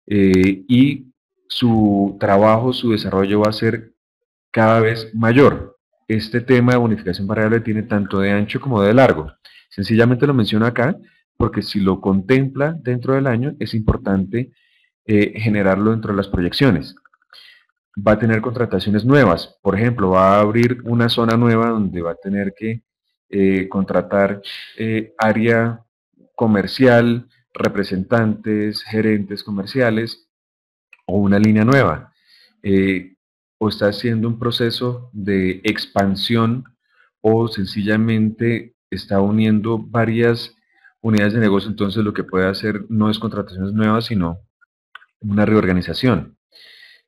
y su trabajo, su desarrollo va a ser cada vez mayor. Este tema de bonificación variable tiene tanto de ancho como de largo. Sencillamente lo menciono acá porque si lo contempla dentro del año es importante generarlo dentro de las proyecciones. Va a tener contrataciones nuevas, por ejemplo, va a abrir una zona nueva donde va a tener que contratar área comercial, representantes, gerentes comerciales o una línea nueva. O está haciendo un proceso de expansión o sencillamente está uniendo varias unidades de negocio, entonces lo que puede hacer no es contrataciones nuevas, sino una reorganización.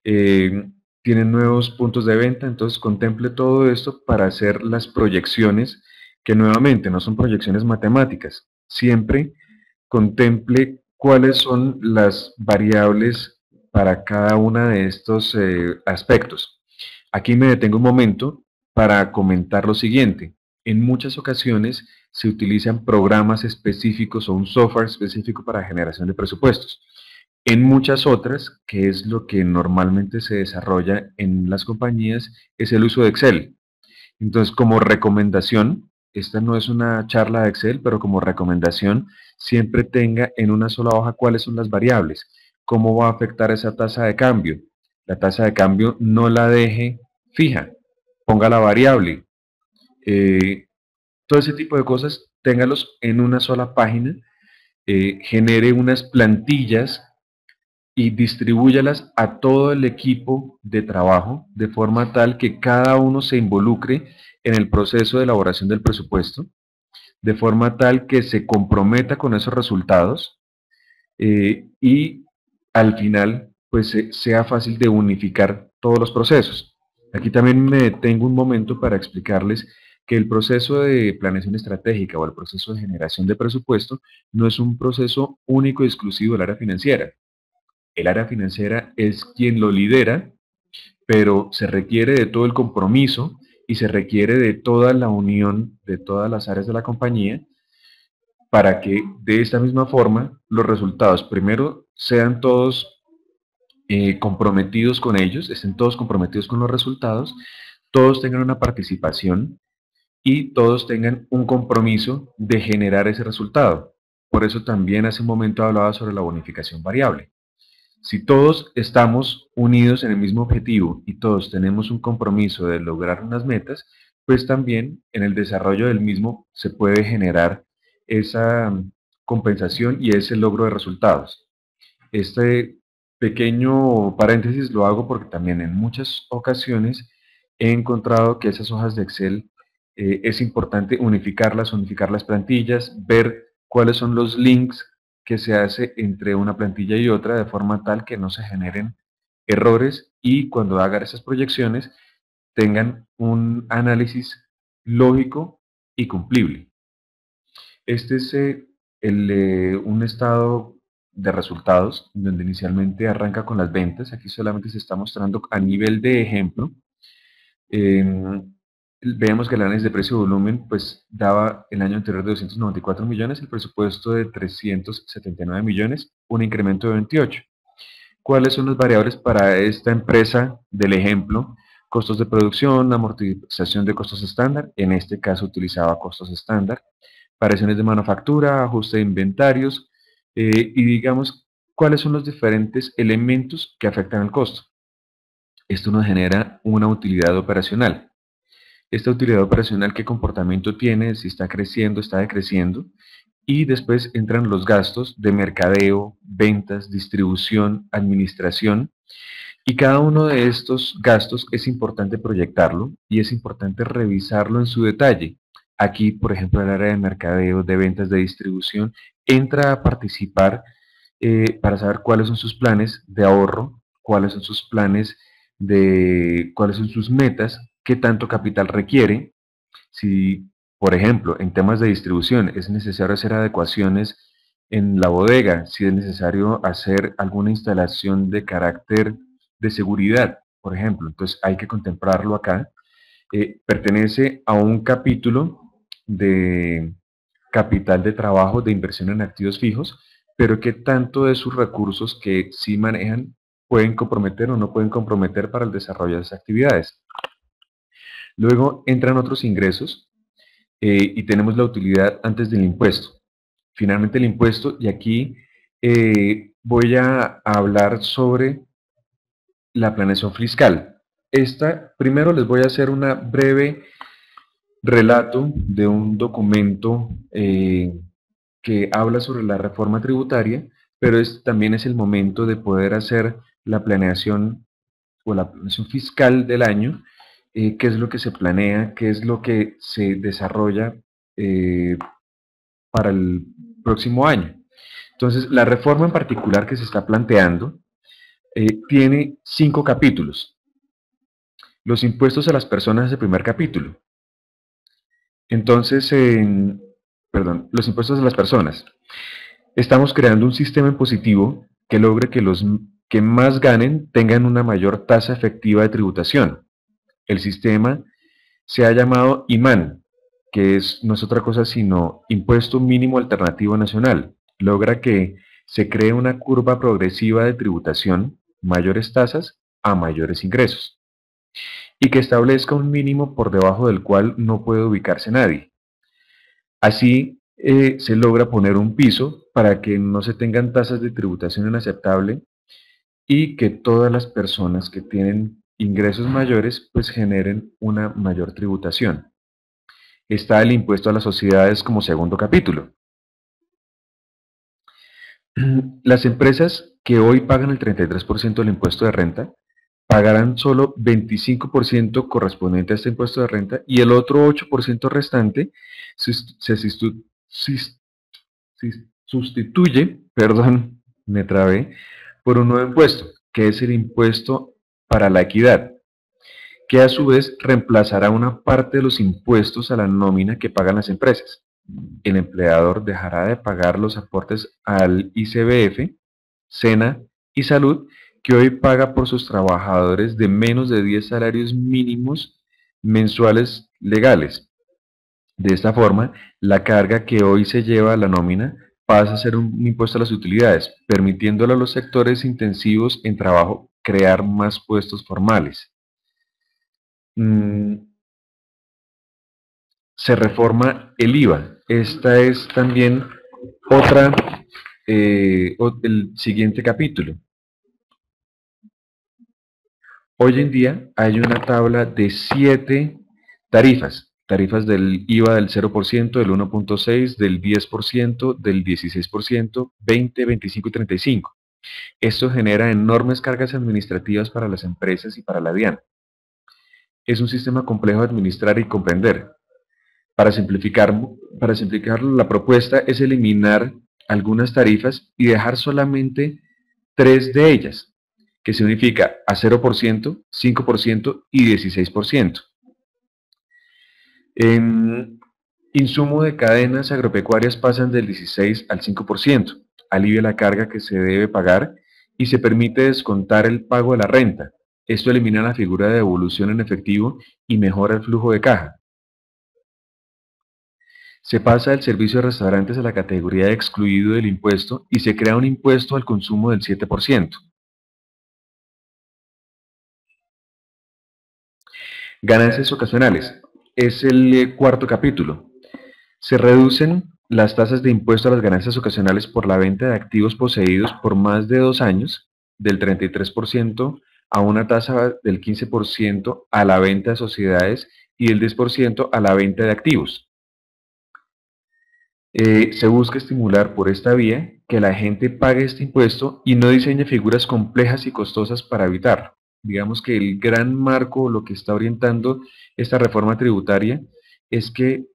Eh, Tienen nuevos puntos de venta, entonces contemple todo esto para hacer las proyecciones que nuevamente no son proyecciones matemáticas. Siempre contemple cuáles son las variables para cada uno de estos aspectos. Aquí me detengo un momento para comentar lo siguiente. En muchas ocasiones se utilizan programas específicos o un software específico para generación de presupuestos. En muchas otras, que es lo que normalmente se desarrolla en las compañías, es el uso de Excel. Entonces, como recomendación, esta no es una charla de Excel, pero como recomendación, siempre tenga en una sola hoja cuáles son las variables, cómo va a afectar esa tasa de cambio. La tasa de cambio no la deje fija, ponga la variable. Eh, Todo ese tipo de cosas, téngalos en una sola página, genere unas plantillas y distribúyalas a todo el equipo de trabajo de forma tal que cada uno se involucre en el proceso de elaboración del presupuesto, de forma tal que se comprometa con esos resultados, y al final pues sea fácil de unificar todos los procesos. Aquí también me detengo un momento para explicarles que el proceso de planeación estratégica o el proceso de generación de presupuesto no es un proceso único y exclusivo del área financiera. El área financiera es quien lo lidera, pero se requiere de todo el compromiso y se requiere de toda la unión de todas las áreas de la compañía para que de esta misma forma los resultados primero sean todos comprometidos con ellos, estén todos comprometidos con los resultados, todos tengan una participación y todos tengan un compromiso de generar ese resultado. Por eso también hace un momento hablaba sobre la bonificación variable. Si todos estamos unidos en el mismo objetivo y todos tenemos un compromiso de lograr unas metas, pues también en el desarrollo del mismo se puede generar esa compensación y ese logro de resultados. Este pequeño paréntesis lo hago porque también en muchas ocasiones he encontrado que esas hojas de Excel es importante unificarlas, unificar las plantillas, ver cuáles son los links que se hace entre una plantilla y otra de forma tal que no se generen errores y cuando hagan esas proyecciones tengan un análisis lógico y cumplible. Este es un estado de resultados donde inicialmente arranca con las ventas. Aquí solamente se está mostrando a nivel de ejemplo. Vemos que el análisis de precio-volumen pues daba el año anterior de 294 millones, el presupuesto de 379 millones, un incremento de 28. ¿Cuáles son las variables para esta empresa del ejemplo? Costos de producción, amortización de costos estándar, en este caso utilizaba costos estándar, variaciones de manufactura, ajuste de inventarios, y digamos cuáles son los diferentes elementos que afectan al costo. Esto nos genera una utilidad operacional. Esta utilidad operacional, ¿qué comportamiento tiene? Si está creciendo, está decreciendo. Y después entran los gastos de mercadeo, ventas, distribución, administración. Y cada uno de estos gastos es importante proyectarlo y es importante revisarlo en su detalle. Aquí, por ejemplo, el área de mercadeo, de ventas, de distribución, entra a participar para saber cuáles son sus planes de ahorro, cuáles son sus planes cuáles son sus metas, qué tanto capital requiere, si Por ejemplo, en temas de distribución es necesario hacer adecuaciones en la bodega, si es necesario hacer alguna instalación de carácter de seguridad, por ejemplo. Entonces hay que contemplarlo acá. Pertenece a un capítulo de capital de trabajo de inversión en activos fijos, pero que tanto de sus recursos que sí manejan pueden comprometer o no pueden comprometer para el desarrollo de esas actividades. Luego entran otros ingresos y tenemos la utilidad antes del impuesto. Finalmente el impuesto, y aquí voy a hablar sobre la planeación fiscal. Primero les voy a hacer una breve relato de un documento que habla sobre la reforma tributaria, pero también es el momento de poder hacer la planeación o la planeación fiscal del año, qué es lo que se planea, qué es lo que se desarrolla eh, para el próximo año. Entonces, la reforma en particular que se está planteando tiene 5 capítulos. Los impuestos a las personas es el primer capítulo. Entonces, perdón, los impuestos a las personas. Estamos creando un sistema impositivo que logre que los que más ganen tengan una mayor tasa efectiva de tributación. El sistema se ha llamado IMAN, que no es otra cosa sino Impuesto Mínimo Alternativo Nacional. Logra que se cree una curva progresiva de tributación, mayores tasas a mayores ingresos, y que establezca un mínimo por debajo del cual no puede ubicarse nadie. Así se logra poner un piso para que no se tengan tasas de tributación inaceptable y que todas las personas que tienen ingresos mayores pues generen una mayor tributación. Está el impuesto a las sociedades como segundo capítulo. Las empresas que hoy pagan el 33% del impuesto de renta pagarán solo 25% correspondiente a este impuesto de renta y el otro 8% restante se sustituye, perdón, me trabé, por un nuevo impuesto, que es el impuesto para la equidad, que a su vez reemplazará una parte de los impuestos a la nómina que pagan las empresas. El empleador dejará de pagar los aportes al ICBF, SENA y Salud que hoy paga por sus trabajadores de menos de 10 salarios mínimos mensuales legales. De esta forma, la carga que hoy se lleva a la nómina pasa a ser un impuesto a las utilidades, permitiéndole a los sectores intensivos en trabajo crear más puestos formales. Se reforma el IVA. Esta es también el siguiente capítulo. Hoy en día hay una tabla de 7 tarifas del IVA del 0%, del 1.6%, del 10%, del 16%, 20, 25 y 35. Esto genera enormes cargas administrativas para las empresas y para la DIAN. Es un sistema complejo de administrar y comprender. Para simplificarlo, la propuesta es eliminar algunas tarifas y dejar solamente 3 de ellas, que significa a 0%, 5% y 16%. En insumo de cadenas agropecuarias pasan del 16 al 5%, alivia la carga que se debe pagar y se permite descontar el pago de la renta. Esto elimina la figura de devolución en efectivo y mejora el flujo de caja. Se pasa del servicio de restaurantes a la categoría de excluido del impuesto y se crea un impuesto al consumo del 7%. Ganancias ocasionales. Es el cuarto capítulo. Se reducen las tasas de impuesto a las ganancias ocasionales por la venta de activos poseídos por más de 2 años, del 33% a una tasa del 15% a la venta de sociedades y del 10% a la venta de activos. Se busca estimular por esta vía que la gente pague este impuesto y no diseñe figuras complejas y costosas para evitarlo. Digamos que el gran marco, lo que está orientando esta reforma tributaria, es que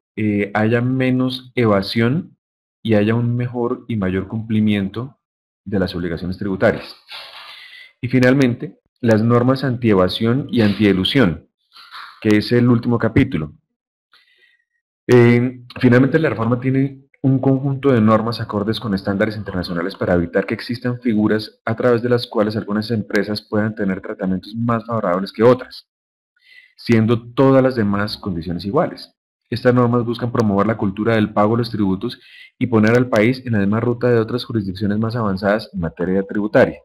haya menos evasión y haya un mejor y mayor cumplimiento de las obligaciones tributarias. Y finalmente, las normas antievasión y antielusión, que es el último capítulo. Finalmente, la reforma tiene un conjunto de normas acordes con estándares internacionales para evitar que existan figuras a través de las cuales algunas empresas puedan tener tratamientos más favorables que otras, siendo todas las demás condiciones iguales. Estas normas buscan promover la cultura del pago de los tributos y poner al país en la misma ruta de otras jurisdicciones más avanzadas en materia tributaria,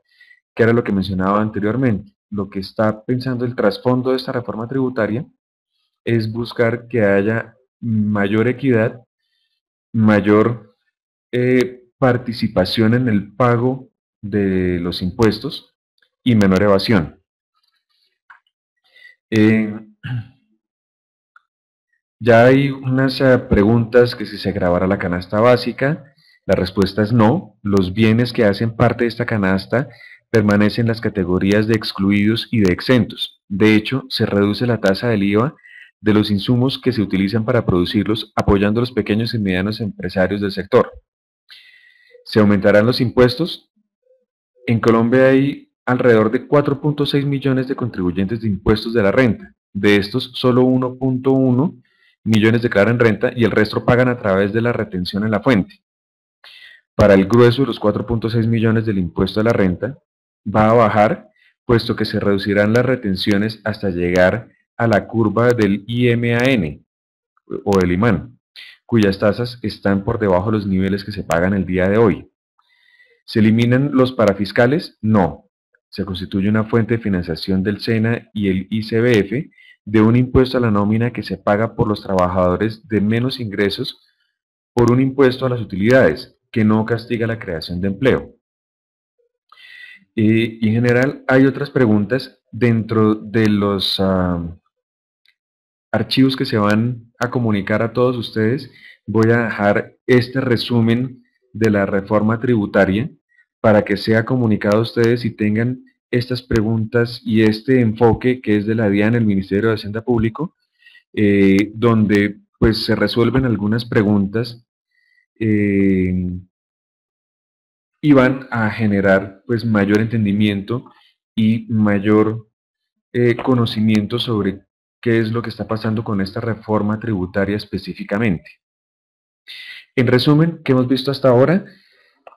que era lo que mencionaba anteriormente. Lo que está pensando el trasfondo de esta reforma tributaria es buscar que haya mayor equidad, mayor participación en el pago de los impuestos y menor evasión. Eh, ya hay unas preguntas que si se grabara la canasta básica, la respuesta es no. Los bienes que hacen parte de esta canasta permanecen en las categorías de excluidos y de exentos. De hecho, se reduce la tasa del IVA de los insumos que se utilizan para producirlos, apoyando a los pequeños y medianos empresarios del sector. Se aumentarán los impuestos. En Colombia hay alrededor de 4.6 millones de contribuyentes de impuestos de la renta. De estos, solo 1.1 millones declaran renta y el resto pagan a través de la retención en la fuente. Para el grueso de los 4.6 millones del impuesto a la renta, va a bajar, puesto que se reducirán las retenciones hasta llegar a la curva del IMAN o del IMAN, cuyas tasas están por debajo de los niveles que se pagan el día de hoy. ¿Se eliminan los parafiscales? No. Se constituye una fuente de financiación del SENA y el ICBF de un impuesto a la nómina que se paga por los trabajadores de menos ingresos por un impuesto a las utilidades, que no castiga la creación de empleo. Y en general hay otras preguntas dentro de los archivos que se van a comunicar a todos ustedes. Voy a dejar este resumen de la reforma tributaria para que sea comunicado a ustedes y tengan estas preguntas y este enfoque que es de la DIAN, el Ministerio de Hacienda Público, donde pues se resuelven algunas preguntas y van a generar pues mayor entendimiento y mayor conocimiento sobre qué es lo que está pasando con esta reforma tributaria específicamente. En resumen, ¿qué hemos visto hasta ahora?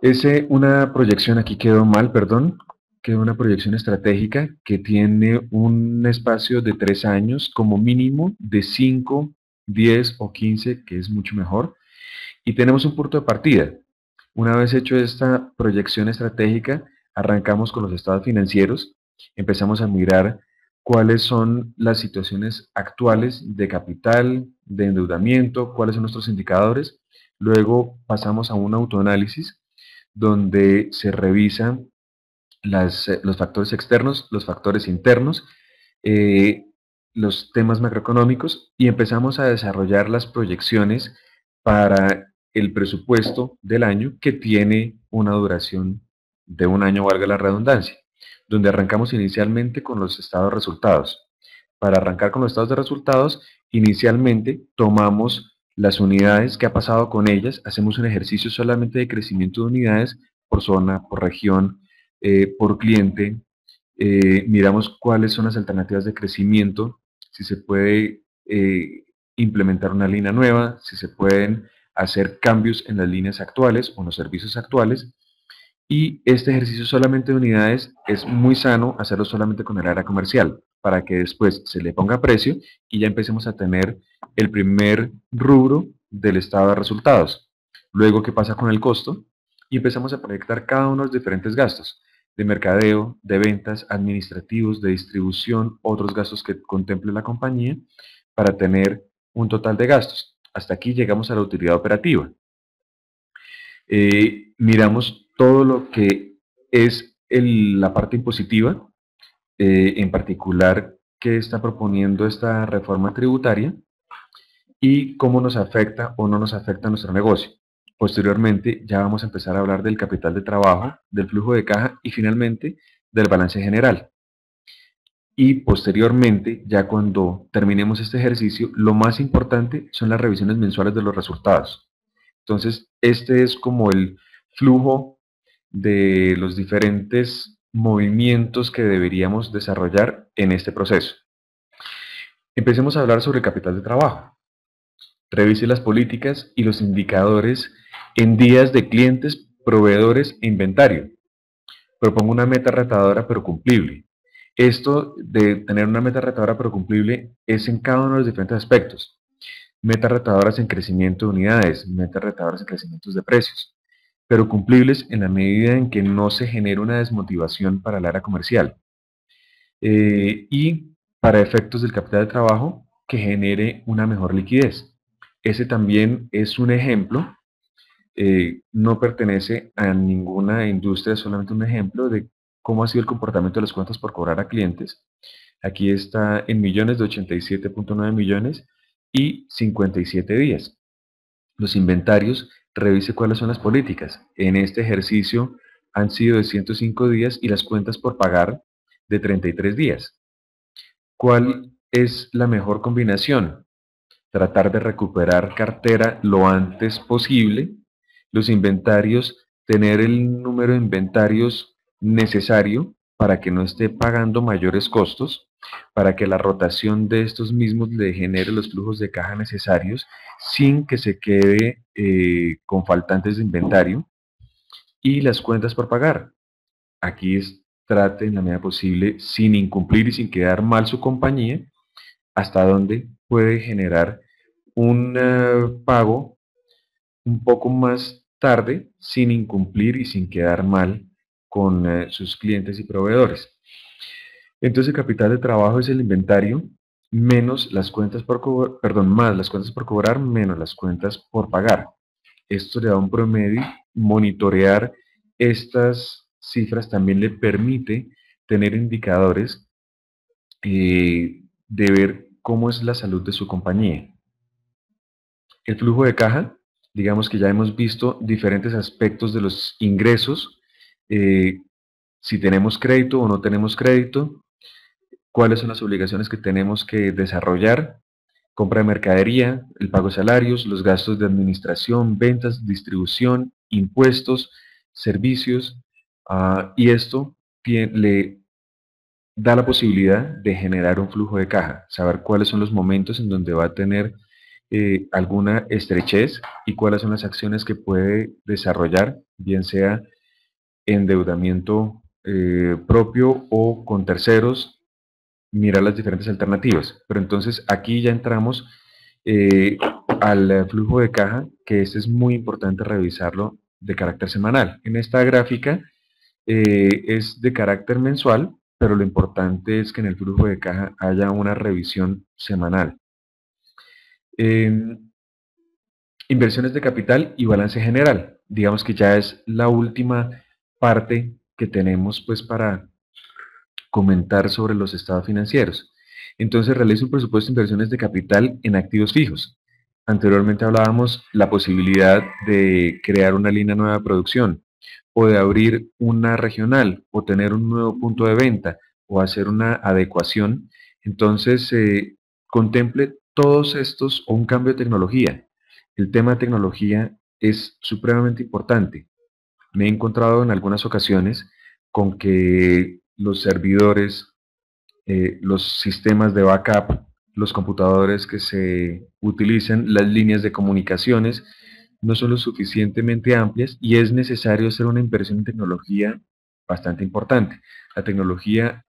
Es una proyección, aquí quedó mal, perdón, quedó una proyección estratégica que tiene un espacio de 3 años como mínimo, de 5, 10 o 15, que es mucho mejor, y tenemos un punto de partida. Una vez hecho esta proyección estratégica, arrancamos con los estados financieros, empezamos a mirar cuáles son las situaciones actuales de capital, de endeudamiento, cuáles son nuestros indicadores. Luego pasamos a un autoanálisis donde se revisan los factores externos, los factores internos, eh, los temas macroeconómicos y empezamos a desarrollar las proyecciones para el presupuesto del año que tiene una duración de un año, valga la redundancia, donde arrancamos inicialmente con los estados de resultados. Para arrancar con los estados de resultados, inicialmente tomamos las unidades, qué ha pasado con ellas, hacemos un ejercicio solamente de crecimiento de unidades por zona, por región, por cliente, miramos cuáles son las alternativas de crecimiento, si se puede implementar una línea nueva, si se pueden hacer cambios en las líneas actuales o en los servicios actuales. Y este ejercicio solamente de unidades es muy sano hacerlo solamente con el área comercial, para que después se le ponga precio y ya empecemos a tener el primer rubro del estado de resultados. Luego, ¿qué pasa con el costo? Y empezamos a proyectar cada uno de los diferentes gastos, de mercadeo, de ventas, administrativos, de distribución, otros gastos que contemple la compañía, para tener un total de gastos. Hasta aquí llegamos a la utilidad operativa. Miramos todo lo que es la parte impositiva, en particular qué está proponiendo esta reforma tributaria y cómo nos afecta o no nos afecta nuestro negocio. Posteriormente ya vamos a empezar a hablar del capital de trabajo, del flujo de caja y finalmente del balance general. Y posteriormente, ya cuando terminemos este ejercicio, lo más importante son las revisiones mensuales de los resultados. Entonces, este es como el flujo de los diferentes movimientos que deberíamos desarrollar en este proceso. Empecemos a hablar sobre el capital de trabajo. Revise las políticas y los indicadores en días de clientes, proveedores e inventario. Proponga una meta retadora pero cumplible. Esto de tener una meta retadora pero cumplible es en cada uno de los diferentes aspectos. Metas retadoras en crecimiento de unidades, metas retadoras en crecimientos de precios, pero cumplibles en la medida en que no se genere una desmotivación para el área comercial. Y para efectos del capital de trabajo, que genere una mejor liquidez. Ese también es un ejemplo, no pertenece a ninguna industria, es solamente un ejemplo de cómo ha sido el comportamiento de las cuentas por cobrar a clientes. Aquí está en millones de 87.9 millones y 57 días. Los inventarios, revise cuáles son las políticas. En este ejercicio han sido de 105 días y las cuentas por pagar de 33 días. ¿Cuál es la mejor combinación? Tratar de recuperar cartera lo antes posible. Los inventarios, tener el número de inventarios necesario para que no esté pagando mayores costos, para que la rotación de estos mismos le genere los flujos de caja necesarios sin que se quede con faltantes de inventario. Y las cuentas por pagar. Aquí trate en la medida posible, sin incumplir y sin quedar mal su compañía, hasta dónde puede generar un pago un poco más tarde, sin incumplir y sin quedar mal con sus clientes y proveedores. Entonces el capital de trabajo es el inventario menos las cuentas por cobrar, perdón, más las cuentas por cobrar menos las cuentas por pagar. Esto le da un promedio. Monitorear estas cifras también le permite tener indicadores de ver cómo es la salud de su compañía. El flujo de caja, digamos que ya hemos visto diferentes aspectos de los ingresos, si tenemos crédito o no tenemos crédito, cuáles son las obligaciones que tenemos que desarrollar, compra de mercadería, el pago de salarios, los gastos de administración, ventas, distribución, impuestos, servicios, y esto le da la posibilidad de generar un flujo de caja, saber cuáles son los momentos en donde va a tener alguna estrechez y cuáles son las acciones que puede desarrollar, bien sea endeudamiento propio o con terceros, mirar las diferentes alternativas. Pero entonces aquí ya entramos al flujo de caja, que este es muy importante revisarlo de carácter semanal. En esta gráfica es de carácter mensual, pero lo importante es que en el flujo de caja haya una revisión semanal. Inversiones de capital y balance general. Digamos que ya es la última parte que tenemos pues para comentar sobre los estados financieros. Entonces realiza un presupuesto de inversiones de capital en activos fijos. Anteriormente hablábamos la posibilidad de crear una línea nueva de producción, o de abrir una regional, o tener un nuevo punto de venta, o hacer una adecuación. Entonces contemple todos estos, o un cambio de tecnología. El tema de tecnología es supremamente importante. Me he encontrado en algunas ocasiones con que los servidores, los sistemas de backup, los computadores que se utilizan, las líneas de comunicaciones, no son lo suficientemente amplias y es necesario hacer una inversión en tecnología bastante importante. La tecnología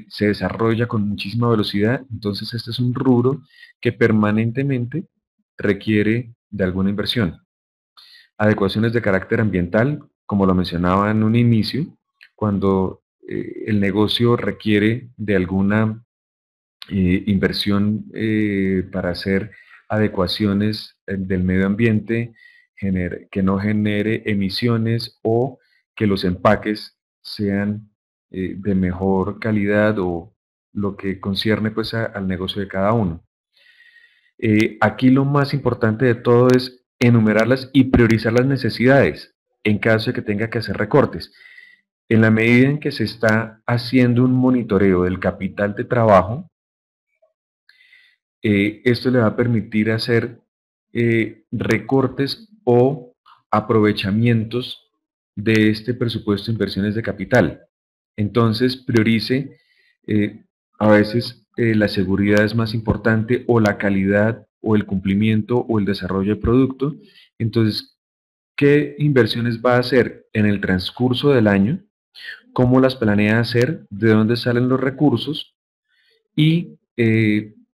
se desarrolla con muchísima velocidad, entonces este es un rubro que permanentemente requiere de alguna inversión. Adecuaciones de carácter ambiental, como lo mencionaba en un inicio, cuando el negocio requiere de alguna inversión para hacer adecuaciones del medio ambiente, que no genere emisiones o que los empaques sean de mejor calidad o lo que concierne pues al negocio de cada uno. Aquí lo más importante de todo es enumerarlas y priorizar las necesidades en caso de que tenga que hacer recortes. En la medida en que se está haciendo un monitoreo del capital de trabajo, esto le va a permitir hacer recortes o aprovechamientos de este presupuesto de inversiones de capital. Entonces priorice, a veces la seguridad es más importante o la calidad o el cumplimiento o el desarrollo de producto. Entonces, ¿qué inversiones va a hacer en el transcurso del año? ¿Cómo las planea hacer? ¿De dónde salen los recursos? Y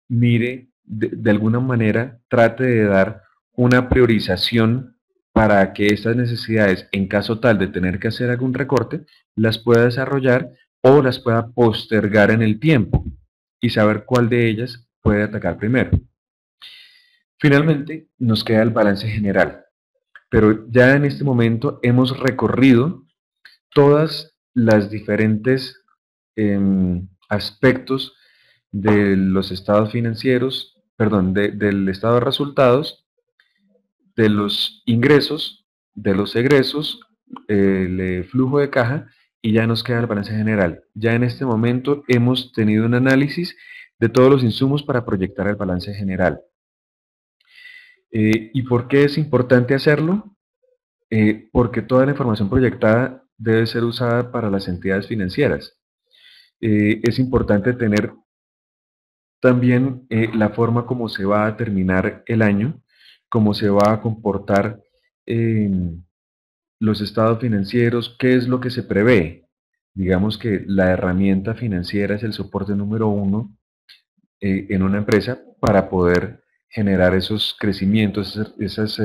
mire, de alguna manera, trate de dar una priorización para que estas necesidades, en caso tal de tener que hacer algún recorte, las pueda desarrollar o las pueda postergar en el tiempo y saber cuál de ellas puede atacar primero. Finalmente, nos queda el balance general, pero ya en este momento hemos recorrido todas las diferentes aspectos de los estados financieros, perdón, del estado de resultados, de los ingresos, de los egresos, el flujo de caja, y ya nos queda el balance general. Ya en este momento hemos tenido un análisis de todos los insumos para proyectar el balance general. ¿Y por qué es importante hacerlo? Porque toda la información proyectada debe ser usada para las entidades financieras. Es importante tener también la forma como se va a terminar el año, cómo se va a comportar los estados financieros, qué es lo que se prevé. Digamos que la herramienta financiera es el soporte número uno en una empresa para poder generar esos crecimientos, esas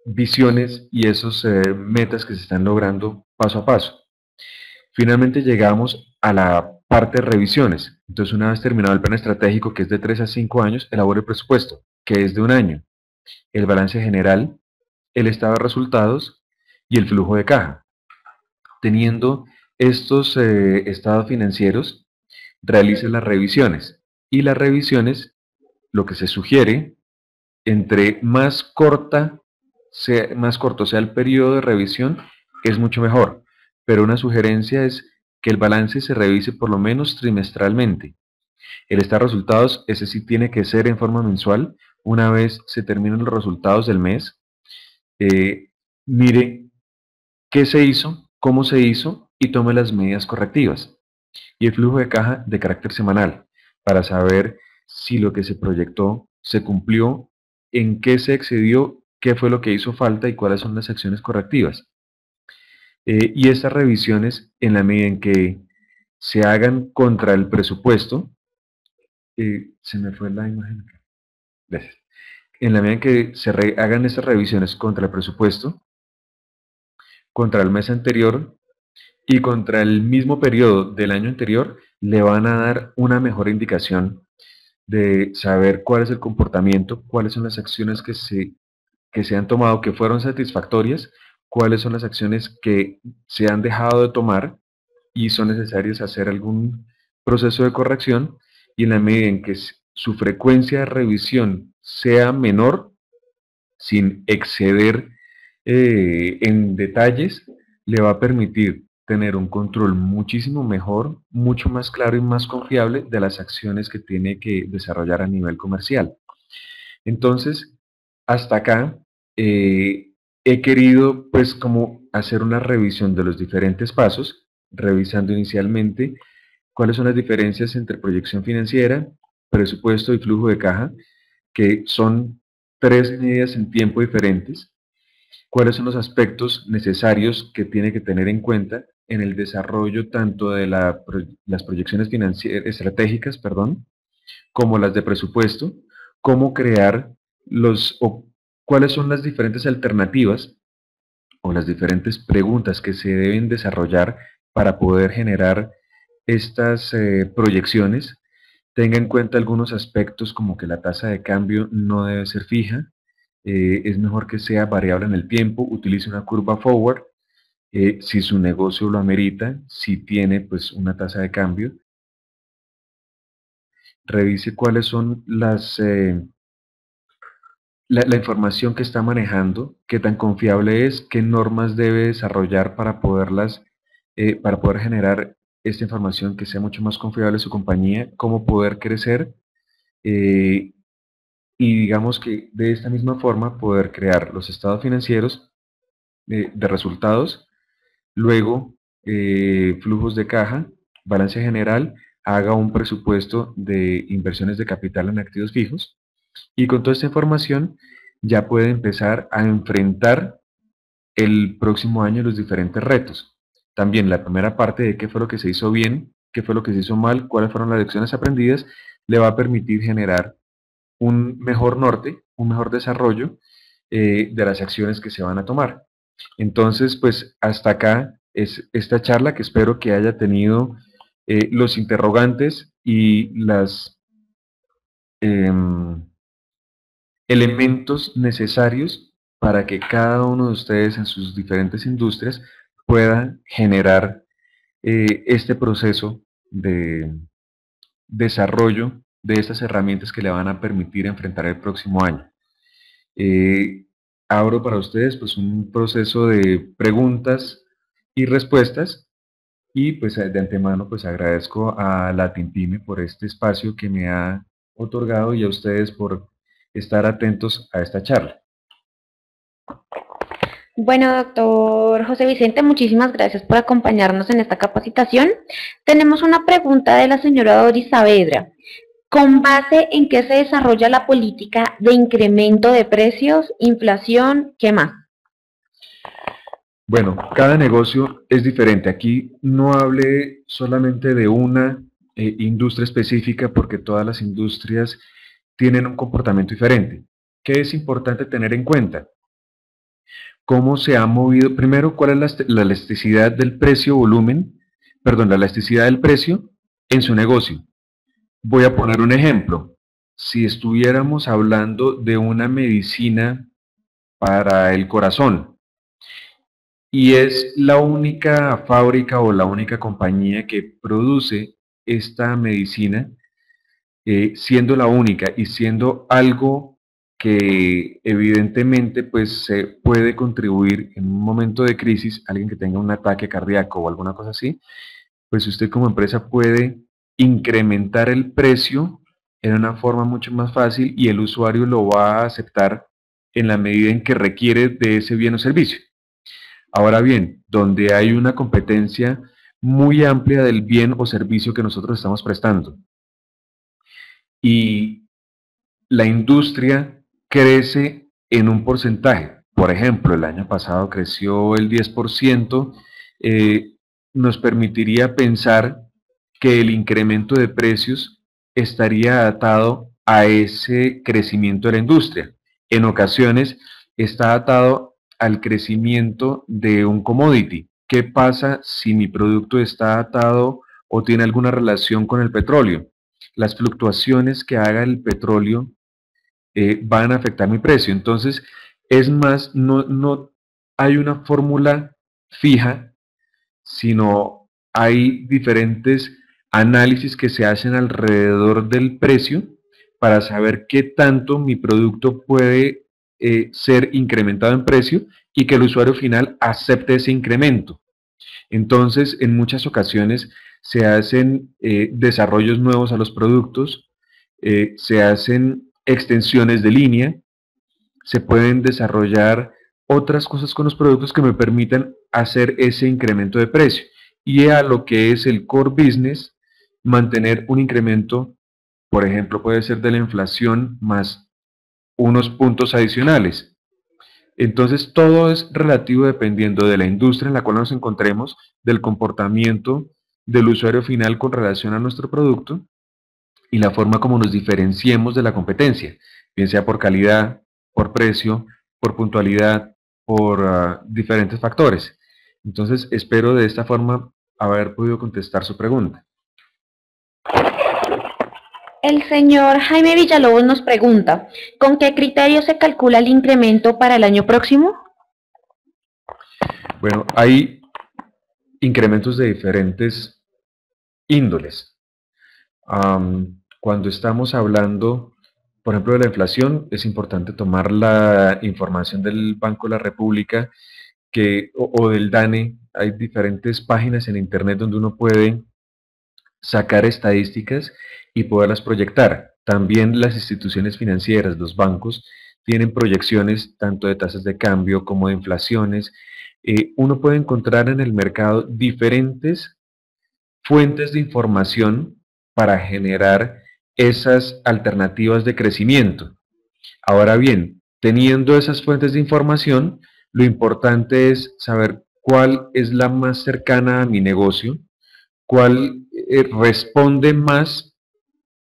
visiones y esos metas que se están logrando paso a paso. Finalmente llegamos a la parte de revisiones. Entonces, una vez terminado el plan estratégico, que es de 3 a 5 años, elabora el presupuesto, que es de un año, el balance general, el estado de resultados y el flujo de caja. Teniendo estos estados financieros, realiza las revisiones. Y las revisiones, lo que se sugiere, entre más corto sea el periodo de revisión, es mucho mejor. Pero una sugerencia es que el balance se revise por lo menos trimestralmente. El estado de resultados, ese sí tiene que ser en forma mensual. Una vez se terminen los resultados del mes, mire qué se hizo, cómo se hizo y tome las medidas correctivas. Y el flujo de caja de carácter semanal, para saber si lo que se proyectó se cumplió, en qué se excedió, qué fue lo que hizo falta y cuáles son las acciones correctivas. Y estas revisiones, en la medida en que se hagan contra el presupuesto, se me fue la imagen acá. Gracias. En la medida en que se hagan estas revisiones contra el presupuesto, contra el mes anterior y contra el mismo periodo del año anterior, le van a dar una mejor indicación de saber cuál es el comportamiento, cuáles son las acciones que se han tomado que fueron satisfactorias, cuáles son las acciones que se han dejado de tomar y son necesarias hacer algún proceso de corrección, y en la medida en que su frecuencia de revisión sea menor, sin exceder en detalles, le va a permitir tener un control muchísimo mejor, mucho más claro y más confiable de las acciones que tiene que desarrollar a nivel comercial. Entonces, hasta acá he querido pues como hacer una revisión de los diferentes pasos, revisando inicialmente cuáles son las diferencias entre proyección financiera, presupuesto y flujo de caja, que son tres medidas en tiempo diferentes, cuáles son los aspectos necesarios que tiene que tener en cuenta en el desarrollo tanto de las proyecciones estratégicas, perdón, como las de presupuesto, cómo crear o cuáles son las diferentes alternativas o las diferentes preguntas que se deben desarrollar para poder generar estas proyecciones. Tenga en cuenta algunos aspectos como que la tasa de cambio no debe ser fija, es mejor que sea variable en el tiempo, utilice una curva forward, si su negocio lo amerita, si tiene pues una tasa de cambio, revise cuáles son la información que está manejando, qué tan confiable es, qué normas debe desarrollar para poder generar esta información que sea mucho más confiable en su compañía, cómo poder crecer, y digamos que de esta misma forma poder crear los estados financieros de resultados, luego flujos de caja, balance general, haga un presupuesto de inversiones de capital en activos fijos Y con toda esta información ya puede empezar a enfrentar el próximo año los diferentes retos. También la primera parte de qué fue lo que se hizo bien, qué fue lo que se hizo mal, cuáles fueron las lecciones aprendidas, le va a permitir generar un mejor norte, un mejor desarrollo de las acciones que se van a tomar. Entonces, pues hasta acá es esta charla que espero que haya tenido los interrogantes y los elementos necesarios para que cada uno de ustedes en sus diferentes industrias pueda generar este proceso de desarrollo de estas herramientas que le van a permitir enfrentar el próximo año. Abro para ustedes pues un proceso de preguntas y respuestas y pues de antemano pues agradezco a la Tintime por este espacio que me ha otorgado y a ustedes por estar atentos a esta charla. Bueno, doctor José Vicente, muchísimas gracias por acompañarnos en esta capacitación. Tenemos una pregunta de la señora Doris Saavedra. ¿Con base en qué se desarrolla la política de incremento de precios, inflación, qué más? Bueno, cada negocio es diferente. Aquí no hablé solamente de una industria específica porque todas las industrias tienen un comportamiento diferente. ¿Qué es importante tener en cuenta? ¿Cómo se ha movido? Primero, ¿cuál es la elasticidad del precio-volumen? Perdón, la elasticidad del precio en su negocio. Voy a poner un ejemplo. Si estuviéramos hablando de una medicina para el corazón y es la única fábrica o la única compañía que produce esta medicina, siendo la única y siendo algo que evidentemente pues se puede contribuir en un momento de crisis, alguien que tenga un ataque cardíaco o alguna cosa así, pues usted como empresa puede incrementar el precio en una forma mucho más fácil y el usuario lo va a aceptar en la medida en que requiere de ese bien o servicio. Ahora bien, donde hay una competencia muy amplia del bien o servicio que nosotros estamos prestando y la industria crece en un porcentaje, por ejemplo, el año pasado creció el 10%, nos permitiría pensar que el incremento de precios estaría atado a ese crecimiento de la industria. En ocasiones está atado al crecimiento de un commodity. ¿Qué pasa si mi producto está atado o tiene alguna relación con el petróleo? Las fluctuaciones que haga el petróleo van a afectar mi precio. Entonces, es más, no hay una fórmula fija, sino hay diferentes análisis que se hacen alrededor del precio para saber qué tanto mi producto puede ser incrementado en precio y que el usuario final acepte ese incremento. Entonces, en muchas ocasiones se hacen desarrollos nuevos a los productos, se hacen extensiones de línea, se pueden desarrollar otras cosas con los productos que me permitan hacer ese incremento de precio. Y a lo que es el core business, mantener un incremento, por ejemplo, puede ser de la inflación más unos puntos adicionales. Entonces, todo es relativo dependiendo de la industria en la cual nos encontremos, del comportamiento del usuario final con relación a nuestro producto y la forma como nos diferenciemos de la competencia, bien sea por calidad, por precio, por puntualidad, por diferentes factores. Entonces, espero de esta forma haber podido contestar su pregunta. El señor Jaime Villalobos nos pregunta, ¿con qué criterio se calcula el incremento para el año próximo? Bueno, hay incrementos de diferentes índoles. Cuando estamos hablando, por ejemplo, de la inflación, es importante tomar la información del Banco de la República o del DANE. Hay diferentes páginas en Internet donde uno puede sacar estadísticas y poderlas proyectar. También las instituciones financieras, los bancos, tienen proyecciones tanto de tasas de cambio como de inflaciones. Uno puede encontrar en el mercado diferentes fuentes de información para generar esas alternativas de crecimiento. Ahora bien, teniendo esas fuentes de información, lo importante es saber cuál es la más cercana a mi negocio, cuál responde más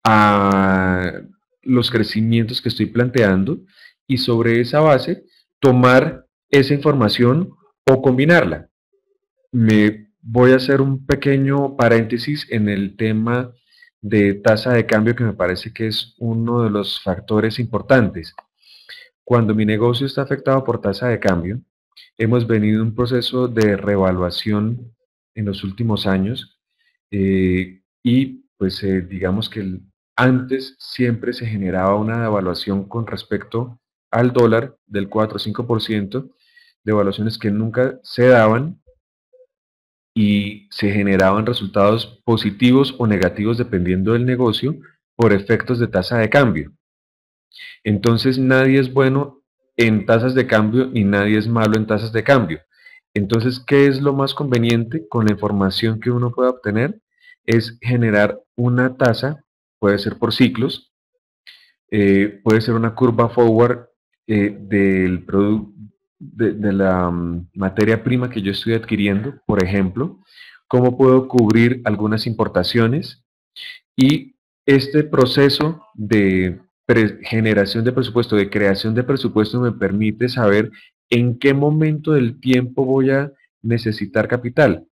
a los crecimientos que estoy planteando y sobre esa base tomar esa información o combinarla. Me voy a hacer un pequeño paréntesis en el tema de tasa de cambio que me parece que es uno de los factores importantes. Cuando mi negocio está afectado por tasa de cambio, hemos venido en un proceso de revaluación en los últimos años y pues digamos que antes siempre se generaba una devaluación con respecto al dólar del 4 o 5%, devaluaciones que nunca se daban y se generaban resultados positivos o negativos dependiendo del negocio por efectos de tasa de cambio. Entonces nadie es bueno en tasas de cambio y nadie es malo en tasas de cambio. Entonces, ¿qué es lo más conveniente con la información que uno pueda obtener? Es generar una tasa, puede ser por ciclos, puede ser una curva forward del producto, de la materia prima que yo estoy adquiriendo, por ejemplo, cómo puedo cubrir algunas importaciones y este proceso de generación de presupuesto, de creación de presupuesto, me permite saber en qué momento del tiempo voy a necesitar capital.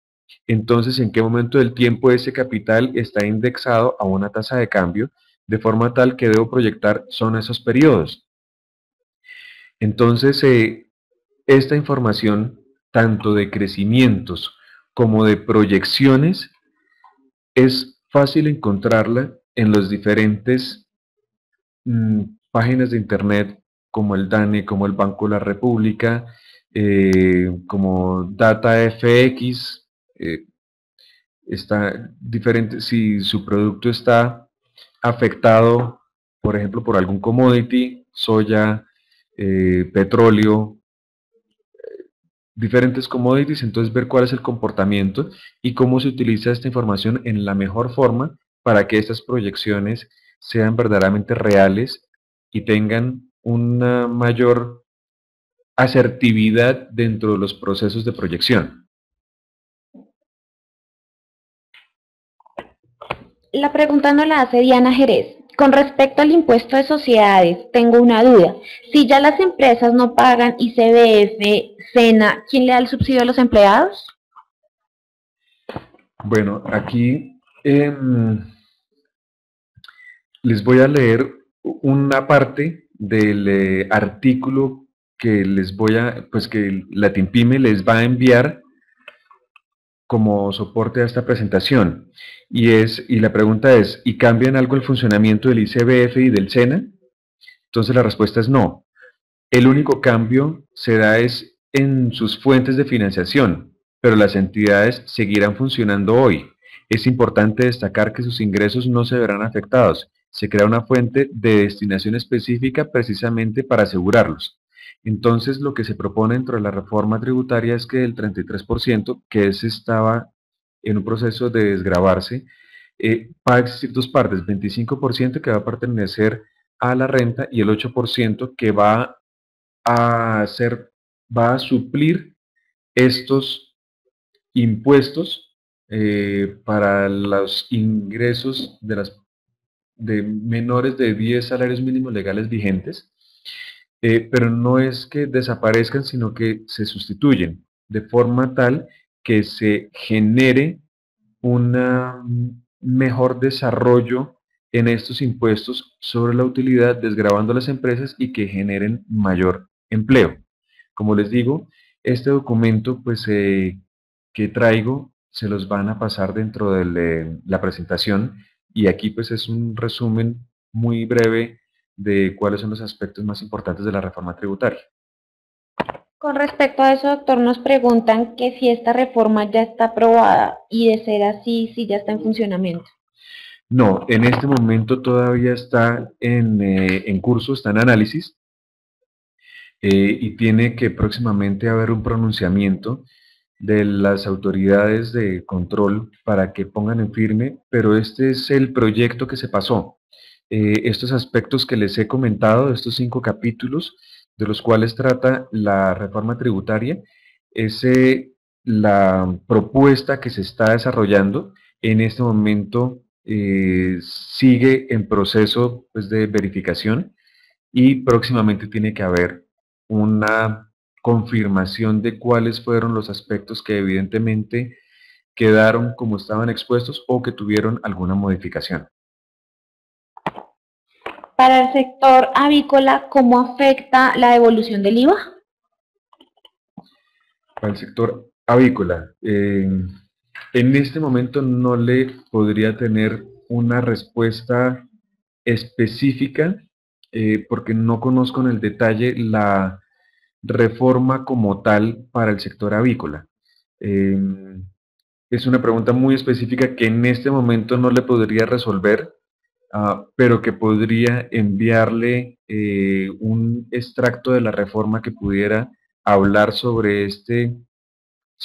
Entonces, en qué momento del tiempo ese capital está indexado a una tasa de cambio, de forma tal que debo proyectar son esos periodos. Entonces, esta información, tanto de crecimientos como de proyecciones, es fácil encontrarla en los diferentes páginas de internet como el DANE, como el Banco de la República, como DataFX, está diferente si su producto está afectado, por ejemplo, por algún commodity, soya, petróleo, diferentes commodities, entonces ver cuál es el comportamiento y cómo se utiliza esta información en la mejor forma para que estas proyecciones sean verdaderamente reales y tengan una mayor asertividad dentro de los procesos de proyección. La pregunta nos la hace Diana Jerez. Con respecto al impuesto de sociedades, tengo una duda. Si ya las empresas no pagan ICBF, SENA, ¿quién le da el subsidio a los empleados? Bueno, aquí les voy a leer una parte del artículo que les voy a, pues que la TIMPYME les va a enviar como soporte a esta presentación. Y la pregunta es, ¿y cambian algo el funcionamiento del ICBF y del SENA? Entonces la respuesta es no. El único cambio se da es en sus fuentes de financiación, pero las entidades seguirán funcionando hoy. Es importante destacar que sus ingresos no se verán afectados. Se crea una fuente de destinación específica precisamente para asegurarlos. Entonces, lo que se propone dentro de la reforma tributaria es que el 33%, que ese estaba en un proceso de desgravarse, va a existir dos partes, 25% que va a pertenecer a la renta y el 8% que va a suplir estos impuestos para los ingresos de menores de 10 salarios mínimos legales vigentes, pero no es que desaparezcan, sino que se sustituyen de forma tal que se genere un mejor desarrollo en estos impuestos sobre la utilidad, desgravando las empresas y que generen mayor empleo. Como les digo, este documento pues, que traigo se los van a pasar dentro de la presentación y aquí pues es un resumen muy breve de cuáles son los aspectos más importantes de la reforma tributaria. Con respecto a eso, doctor, nos preguntan que si esta reforma ya está aprobada y de ser así, si ya está en funcionamiento. No, en este momento todavía está en curso, está en análisis y tiene que próximamente haber un pronunciamiento de las autoridades de control para que pongan en firme, pero este es el proyecto que se pasó. estos aspectos que les he comentado, estos 5 capítulos, de los cuales trata la reforma tributaria, es la propuesta que se está desarrollando. En este momento sigue en proceso, pues, de verificación, y próximamente tiene que haber una confirmación de cuáles fueron los aspectos que evidentemente quedaron como estaban expuestos o que tuvieron alguna modificación. Para el sector avícola, ¿cómo afecta la devolución del IVA? Para el sector avícola, en este momento no le podría tener una respuesta específica, porque no conozco en el detalle la reforma como tal para el sector avícola. Es una pregunta muy específica que en este momento no le podría resolver, pero que podría enviarle un extracto de la reforma que pudiera hablar sobre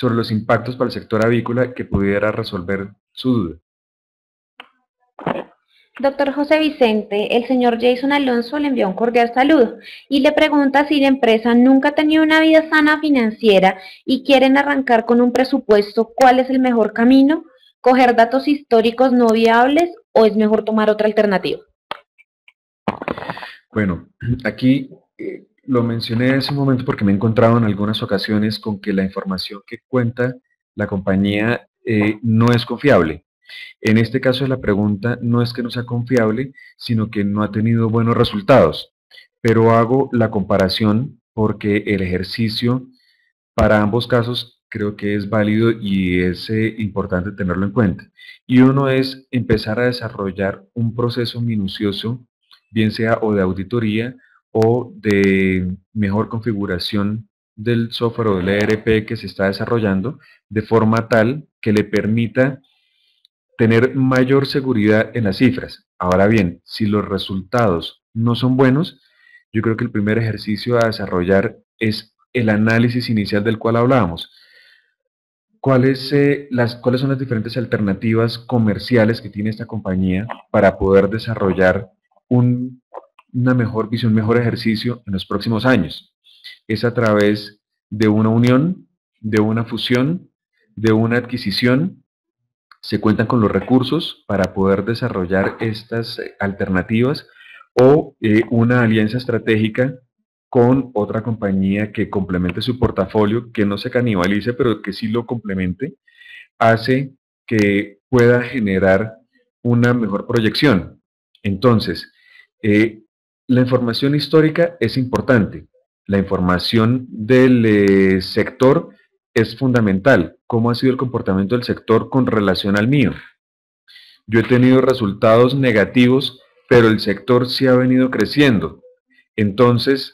los impactos para el sector avícola, que pudiera resolver su duda. Doctor José Vicente, el señor Jason Alonso le envió un cordial saludo y le pregunta si la empresa nunca ha tenido una vida sana financiera y quieren arrancar con un presupuesto, ¿cuál es el mejor camino? ¿Coger datos históricos no viables o es mejor tomar otra alternativa? Bueno, aquí lo mencioné hace un momento porque me he encontrado en algunas ocasiones con que la información que cuenta la compañía no es confiable. En este caso la pregunta no es que no sea confiable, sino que no ha tenido buenos resultados. Pero hago la comparación porque el ejercicio para ambos casos creo que es válido y es importante tenerlo en cuenta. Y uno es empezar a desarrollar un proceso minucioso, bien sea o de auditoría o de mejor configuración del software o del ERP que se está desarrollando, de forma tal que le permita tener mayor seguridad en las cifras. Ahora bien, si los resultados no son buenos, yo creo que el primer ejercicio a desarrollar es el análisis inicial del cual hablábamos. ¿Cuáles son las diferentes alternativas comerciales que tiene esta compañía para poder desarrollar una mejor visión, un mejor ejercicio en los próximos años? Es a través de una unión, de una fusión, de una adquisición. Se cuentan con los recursos para poder desarrollar estas alternativas, o una alianza estratégica con otra compañía que complemente su portafolio, que no se canibalice, pero que sí lo complemente, hace que pueda generar una mejor proyección. Entonces, eh, la información histórica es importante. La información del sector es fundamental. ¿Cómo ha sido el comportamiento del sector con relación al mío? Yo he tenido resultados negativos, pero el sector sí ha venido creciendo. Entonces,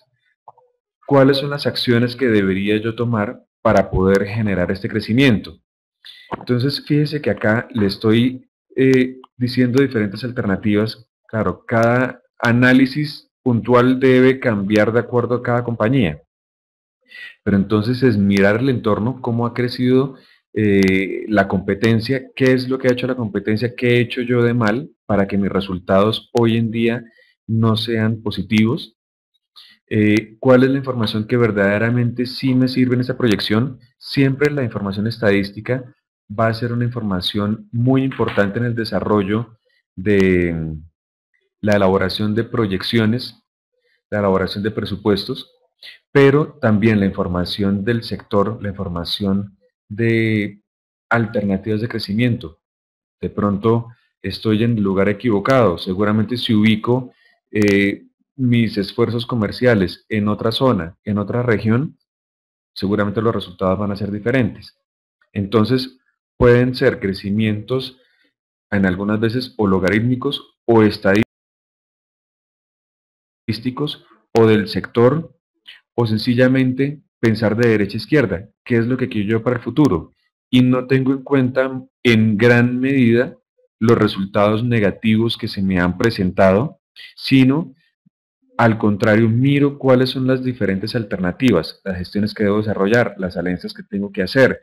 ¿cuáles son las acciones que debería yo tomar para poder generar este crecimiento? Entonces, fíjese que acá le estoy diciendo diferentes alternativas. Claro, cada análisis puntual debe cambiar de acuerdo a cada compañía. Pero entonces es mirar el entorno, cómo ha crecido la competencia, qué es lo que ha hecho la competencia, qué he hecho yo de mal para que mis resultados hoy en día no sean positivos, cuál es la información que verdaderamente sí me sirve en esta proyección. Siempre la información estadística va a ser una información muy importante en el desarrollo de la elaboración de proyecciones, la elaboración de presupuestos, pero también la información del sector, la información de alternativas de crecimiento. De pronto estoy en el lugar equivocado. Seguramente si ubico mis esfuerzos comerciales en otra zona, en otra región, seguramente los resultados van a ser diferentes. Entonces, pueden ser crecimientos en algunas veces o logarítmicos o estadísticos o del sector, o sencillamente pensar de derecha a izquierda, qué es lo que quiero yo para el futuro, y no tengo en cuenta en gran medida los resultados negativos que se me han presentado, sino al contrario, miro cuáles son las diferentes alternativas, las gestiones que debo desarrollar, las alianzas que tengo que hacer,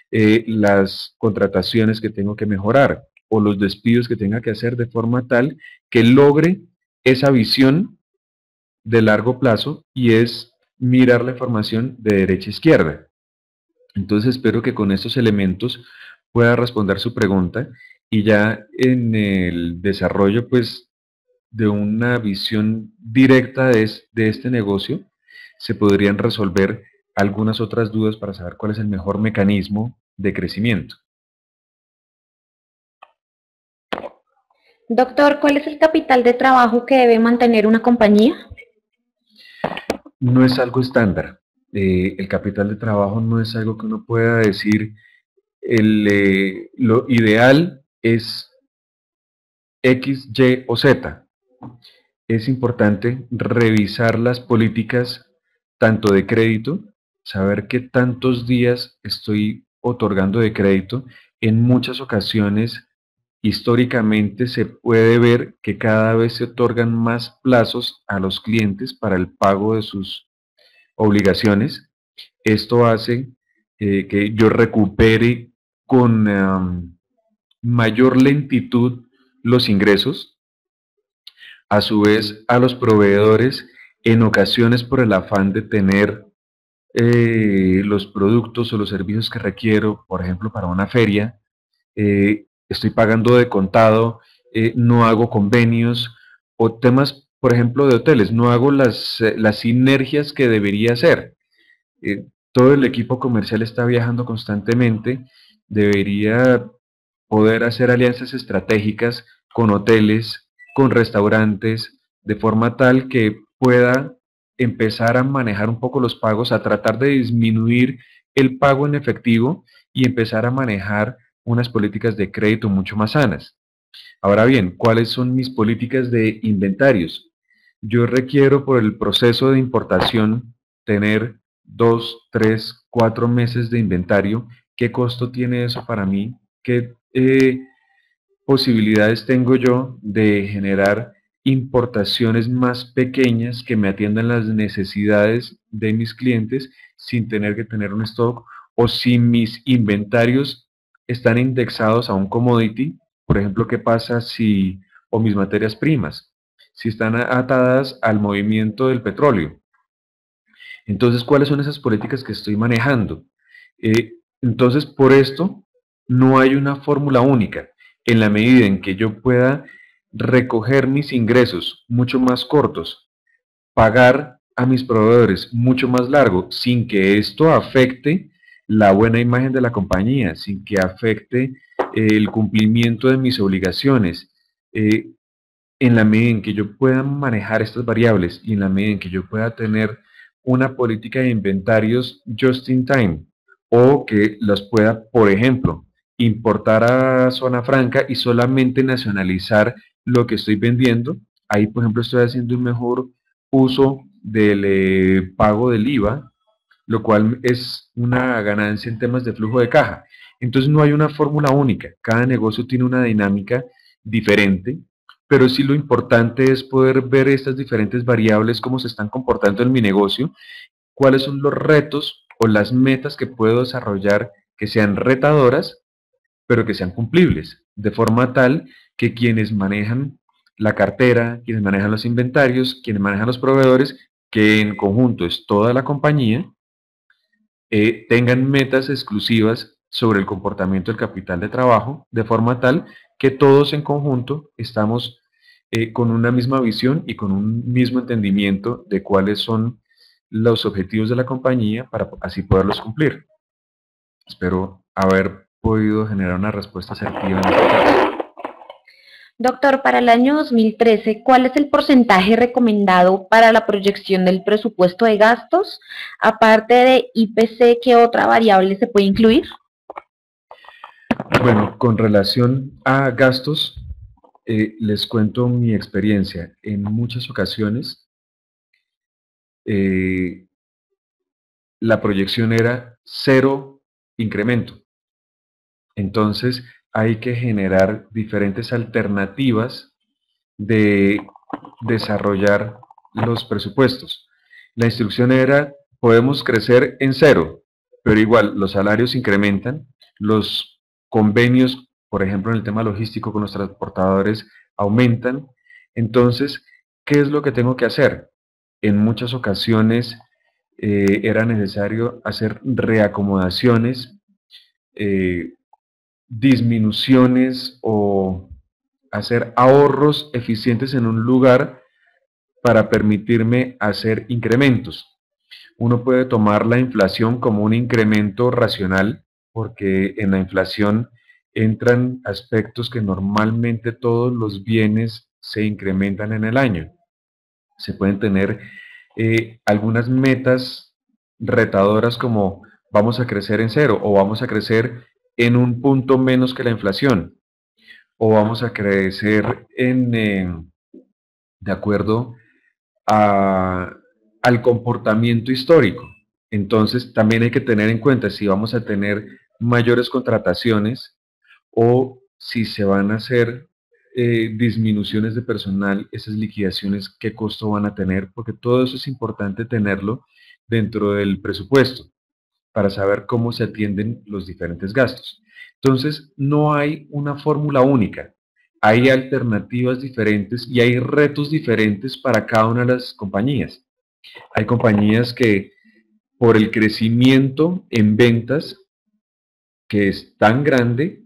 las contrataciones que tengo que mejorar o los despidos que tenga que hacer, de forma tal que logre esa visión de largo plazo y es mirar la información de derecha a izquierda. Entonces espero que con estos elementos pueda responder su pregunta y ya en el desarrollo pues de una visión directa de este negocio se podrían resolver algunas otras dudas para saber cuál es el mejor mecanismo de crecimiento. Doctor, ¿cuál es el capital de trabajo que debe mantener una compañía? No es algo estándar. El capital de trabajo no es algo que uno pueda decir, lo ideal es X, Y o Z. Es importante revisar las políticas tanto de crédito, saber qué tantos días estoy otorgando de crédito. En muchas ocasiones, históricamente se puede ver que cada vez se otorgan más plazos a los clientes para el pago de sus obligaciones. Esto hace que yo recupere con mayor lentitud los ingresos. A su vez, a los proveedores, en ocasiones por el afán de tener los productos o los servicios que requiero, por ejemplo, para una feria, estoy pagando de contado, no hago convenios o temas, por ejemplo, de hoteles, no hago las sinergias que debería hacer. Todo el equipo comercial está viajando constantemente, debería poder hacer alianzas estratégicas con hoteles, con restaurantes, de forma tal que pueda empezar a manejar un poco los pagos, a tratar de disminuir el pago en efectivo y empezar a manejar unas políticas de crédito mucho más sanas. Ahora bien, ¿cuáles son mis políticas de inventarios? Yo requiero por el proceso de importación tener 2, 3, 4 meses de inventario. ¿Qué costo tiene eso para mí? ¿Qué posibilidades tengo yo de generar importaciones más pequeñas que me atiendan las necesidades de mis clientes sin tener que tener un stock? O si mis inventarios están indexados a un commodity, por ejemplo, ¿qué pasa si, o mis materias primas, si están atadas al movimiento del petróleo? Entonces, ¿cuáles son esas políticas que estoy manejando? Entonces, por esto, no hay una fórmula única. En la medida en que yo pueda recoger mis ingresos mucho más cortos, pagar a mis proveedores mucho más largo, sin que esto afecte la buena imagen de la compañía, sin que afecte el cumplimiento de mis obligaciones, en la medida en que yo pueda manejar estas variables y en la medida en que yo pueda tener una política de inventarios just in time o que los pueda, por ejemplo, importar a zona franca y solamente nacionalizar lo que estoy vendiendo, ahí por ejemplo estoy haciendo un mejor uso del pago del IVA, lo cual es una ganancia en temas de flujo de caja. Entonces no hay una fórmula única, cada negocio tiene una dinámica diferente, pero sí lo importante es poder ver estas diferentes variables, cómo se están comportando en mi negocio, cuáles son los retos o las metas que puedo desarrollar que sean retadoras, pero que sean cumplibles, de forma tal que quienes manejan la cartera, quienes manejan los inventarios, quienes manejan los proveedores, que en conjunto es toda la compañía, tengan metas exclusivas sobre el comportamiento del capital de trabajo, de forma tal que todos en conjunto estamos con una misma visión y con un mismo entendimiento de cuáles son los objetivos de la compañía para así poderlos cumplir. Espero haber podido generar una respuesta asertiva en este caso. Doctor, para el año 2013, ¿cuál es el porcentaje recomendado para la proyección del presupuesto de gastos? Aparte de IPC, ¿qué otra variable se puede incluir? Bueno, con relación a gastos, les cuento mi experiencia. En muchas ocasiones, la proyección era cero incremento. Entonces, hay que generar diferentes alternativas de desarrollar los presupuestos. La instrucción era, podemos crecer en cero, pero igual los salarios incrementan, los convenios, por ejemplo, en el tema logístico con los transportadores aumentan. Entonces, ¿qué es lo que tengo que hacer? En muchas ocasiones era necesario hacer reacomodaciones, eh, disminuciones o hacer ahorros eficientes en un lugar para permitirme hacer incrementos. Uno puede tomar la inflación como un incremento racional, porque en la inflación entran aspectos que normalmente todos los bienes se incrementan en el año. Se pueden tener algunas metas retadoras como vamos a crecer en cero o vamos a crecer en un punto menos que la inflación o vamos a crecer de acuerdo a- al comportamiento histórico. Entonces, también hay que tener en cuenta si vamos a tener mayores contrataciones o si se van a hacer disminuciones de personal, esas liquidaciones, qué costo van a tener, porque todo eso es importante tenerlo dentro del presupuesto para saber cómo se atienden los diferentes gastos. Entonces, no hay una fórmula única. Hay alternativas diferentes y hay retos diferentes para cada una de las compañías. Hay compañías que por el crecimiento en ventas, que es tan grande,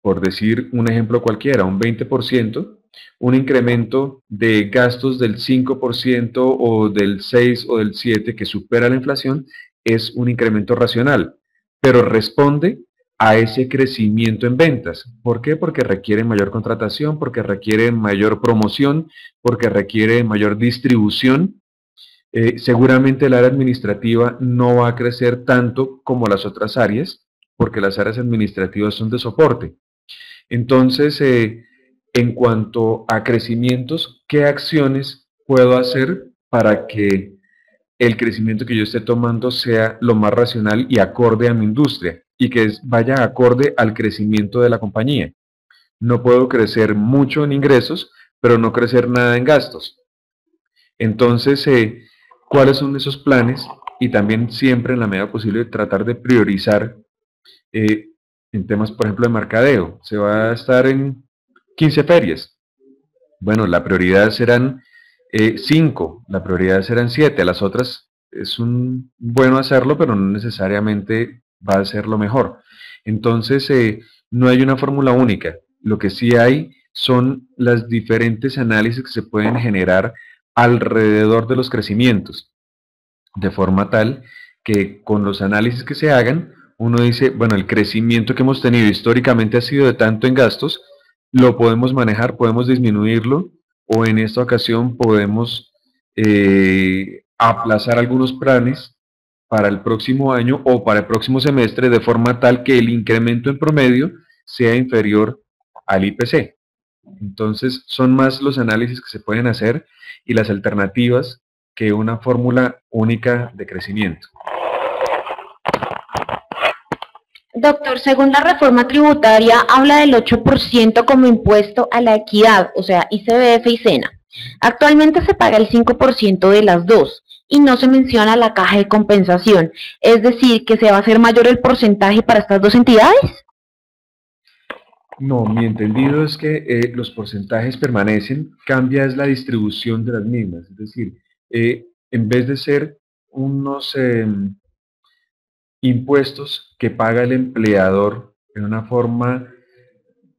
por decir un ejemplo cualquiera, un 20%, un incremento de gastos del 5% o del 6 o del 7 que supera la inflación, es un incremento racional, pero responde a ese crecimiento en ventas. ¿Por qué? Porque requiere mayor contratación, porque requiere mayor promoción, porque requiere mayor distribución. Seguramente el área administrativa no va a crecer tanto como las otras áreas, porque las áreas administrativas son de soporte. Entonces, en cuanto a crecimientos, ¿qué acciones puedo hacer para que el crecimiento que yo esté tomando sea lo más racional y acorde a mi industria y que vaya acorde al crecimiento de la compañía? No puedo crecer mucho en ingresos, pero no crecer nada en gastos. Entonces, ¿cuáles son esos planes? Y también siempre en la medida posible tratar de priorizar eh, en temas, por ejemplo, de mercadeo. Se va a estar en 15 ferias. Bueno, la prioridad serán 5, la prioridad serán 7. Las otras es un bueno hacerlo, pero no necesariamente va a ser lo mejor. Entonces, no hay una fórmula única. Lo que sí hay son las diferentes análisis que se pueden generar alrededor de los crecimientos, de forma tal que con los análisis que se hagan, uno dice, bueno, el crecimiento que hemos tenido históricamente ha sido de tanto en gastos, lo podemos manejar, podemos disminuirlo, o en esta ocasión podemos aplazar algunos planes para el próximo año o para el próximo semestre, de forma tal que el incremento en promedio sea inferior al IPC. Entonces, son más los análisis que se pueden hacer y las alternativas que una fórmula única de crecimiento. Doctor, según la reforma tributaria, habla del 8% como impuesto a la equidad, o sea, ICBF y SENA. Actualmente se paga el 5% de las dos y no se menciona la caja de compensación. Es decir, que se va a hacer mayor el porcentaje para estas dos entidades. No, mi entendido es que los porcentajes permanecen, cambia es la distribución de las mismas. Es decir, en vez de ser unos impuestos que paga el empleador en una forma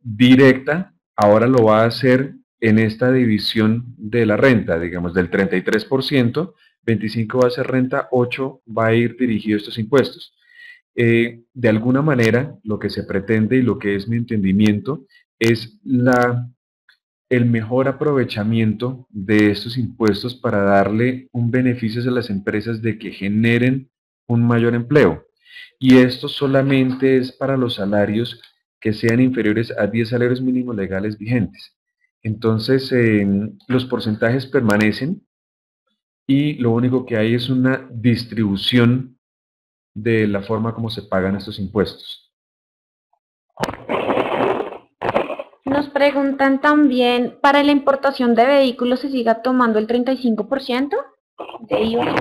directa, ahora lo va a hacer en esta división de la renta, digamos, del 33%, 25 va a ser renta, 8 va a ir dirigido a estos impuestos. De alguna manera, lo que se pretende y lo que es mi entendimiento es el mejor aprovechamiento de estos impuestos para darle un beneficio a las empresas de que generen un mayor empleo. Y esto solamente es para los salarios que sean inferiores a 10 salarios mínimos legales vigentes. Entonces, los porcentajes permanecen y lo único que hay es una distribución de la forma como se pagan estos impuestos. Nos preguntan también, ¿para la importación de vehículos se siga tomando el 35% de IVA?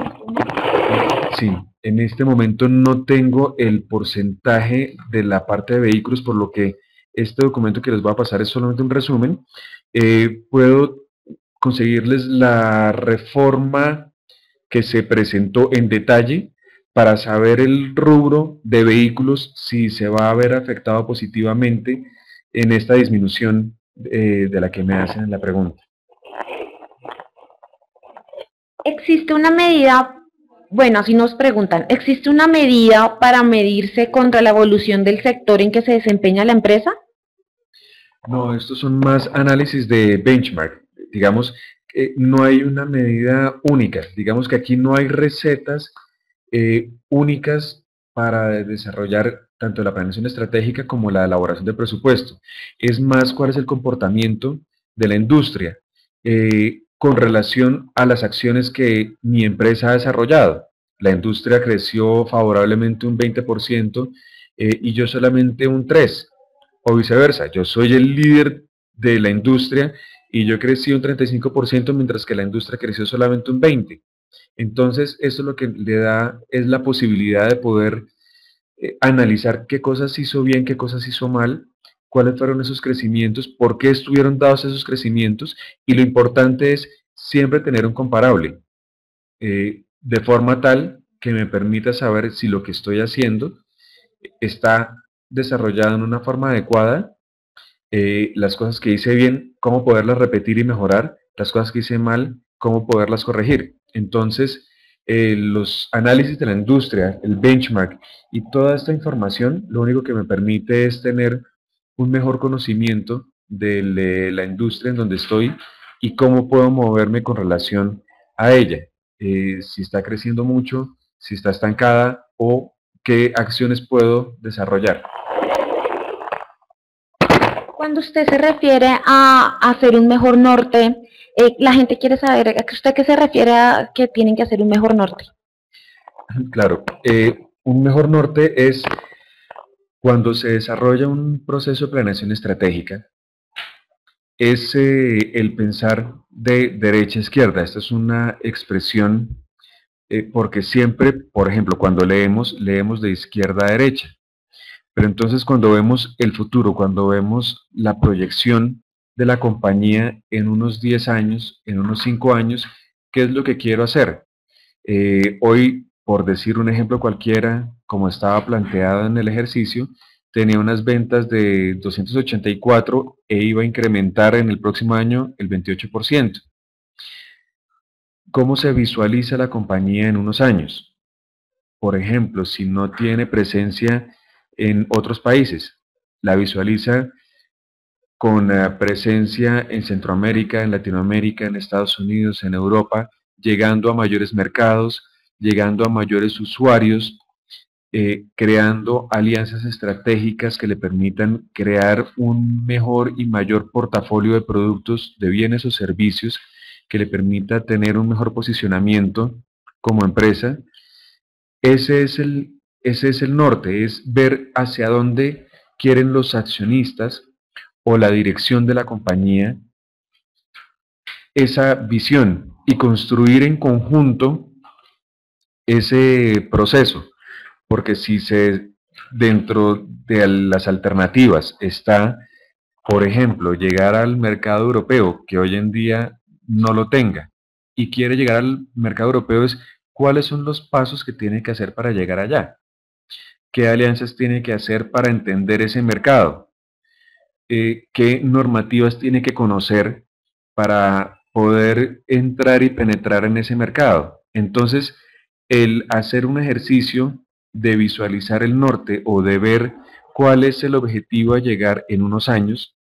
Sí, en este momento no tengo el porcentaje de la parte de vehículos, por lo que este documento que les voy a pasar es solamente un resumen. Puedo conseguirles la reforma que se presentó en detalle para saber el rubro de vehículos si se va a ver afectado positivamente en esta disminución de la que me hacen la pregunta. ¿Existe una medida, bueno, así nos preguntan, ¿existe una medida para medirse contra la evolución del sector en que se desempeña la empresa? No, estos son más análisis de benchmark. Digamos, no hay una medida única. Digamos que aquí no hay recetas únicas para desarrollar tanto la planeación estratégica como la elaboración de presupuesto. Es más cuál es el comportamiento de la industria con relación a las acciones que mi empresa ha desarrollado. La industria creció favorablemente un 20% y yo solamente un 3%. O viceversa, yo soy el líder de la industria y yo crecí un 35% mientras que la industria creció solamente un 20%. Entonces, eso lo que le da es la posibilidad de poder analizar qué cosas hizo bien, qué cosas hizo mal, cuáles fueron esos crecimientos, por qué estuvieron dados esos crecimientos, y lo importante es siempre tener un comparable, de forma tal que me permita saber si lo que estoy haciendo está desarrollado en una forma adecuada, las cosas que hice bien, cómo poderlas repetir y mejorar, las cosas que hice mal, cómo poderlas corregir. Entonces, los análisis de la industria, el benchmark y toda esta información, lo único que me permite es tener un mejor conocimiento de la industria en donde estoy y cómo puedo moverme con relación a ella. Si está creciendo mucho, si está estancada o qué acciones puedo desarrollar. Cuando usted se refiere a hacer un mejor norte, la gente quiere saber, ¿a usted qué se refiere a que tienen que hacer un mejor norte? Claro, un mejor norte es cuando se desarrolla un proceso de planeación estratégica, es el pensar de derecha a izquierda. Esta es una expresión porque siempre, por ejemplo, cuando leemos de izquierda a derecha. Pero entonces cuando vemos el futuro, cuando vemos la proyección de la compañía en unos 10 años, en unos 5 años, ¿qué es lo que quiero hacer? Hoy, por decir un ejemplo cualquiera, como estaba planteado en el ejercicio, tenía unas ventas de 284 e iba a incrementar en el próximo año el 28%. ¿Cómo se visualiza la compañía en unos años? Por ejemplo, si no tiene presencia en otros países, la visualiza con presencia en Centroamérica, en Latinoamérica, en Estados Unidos, en Europa, llegando a mayores mercados, llegando a mayores usuarios, creando alianzas estratégicas que le permitan crear un mejor y mayor portafolio de productos, de bienes o servicios, que le permita tener un mejor posicionamiento como empresa. Ese es el norte, es ver hacia dónde quieren los accionistas o la dirección de la compañía esa visión y construir en conjunto ese proceso, porque si se dentro de las alternativas está, por ejemplo, llegar al mercado europeo, que hoy en día no lo tenga, y quiere llegar al mercado europeo, es cuáles son los pasos que tiene que hacer para llegar allá, qué alianzas tiene que hacer para entender ese mercado, qué normativas tiene que conocer para poder entrar y penetrar en ese mercado. Entonces, el hacer un ejercicio de visualizar el norte o de ver cuál es el objetivo a llegar en unos años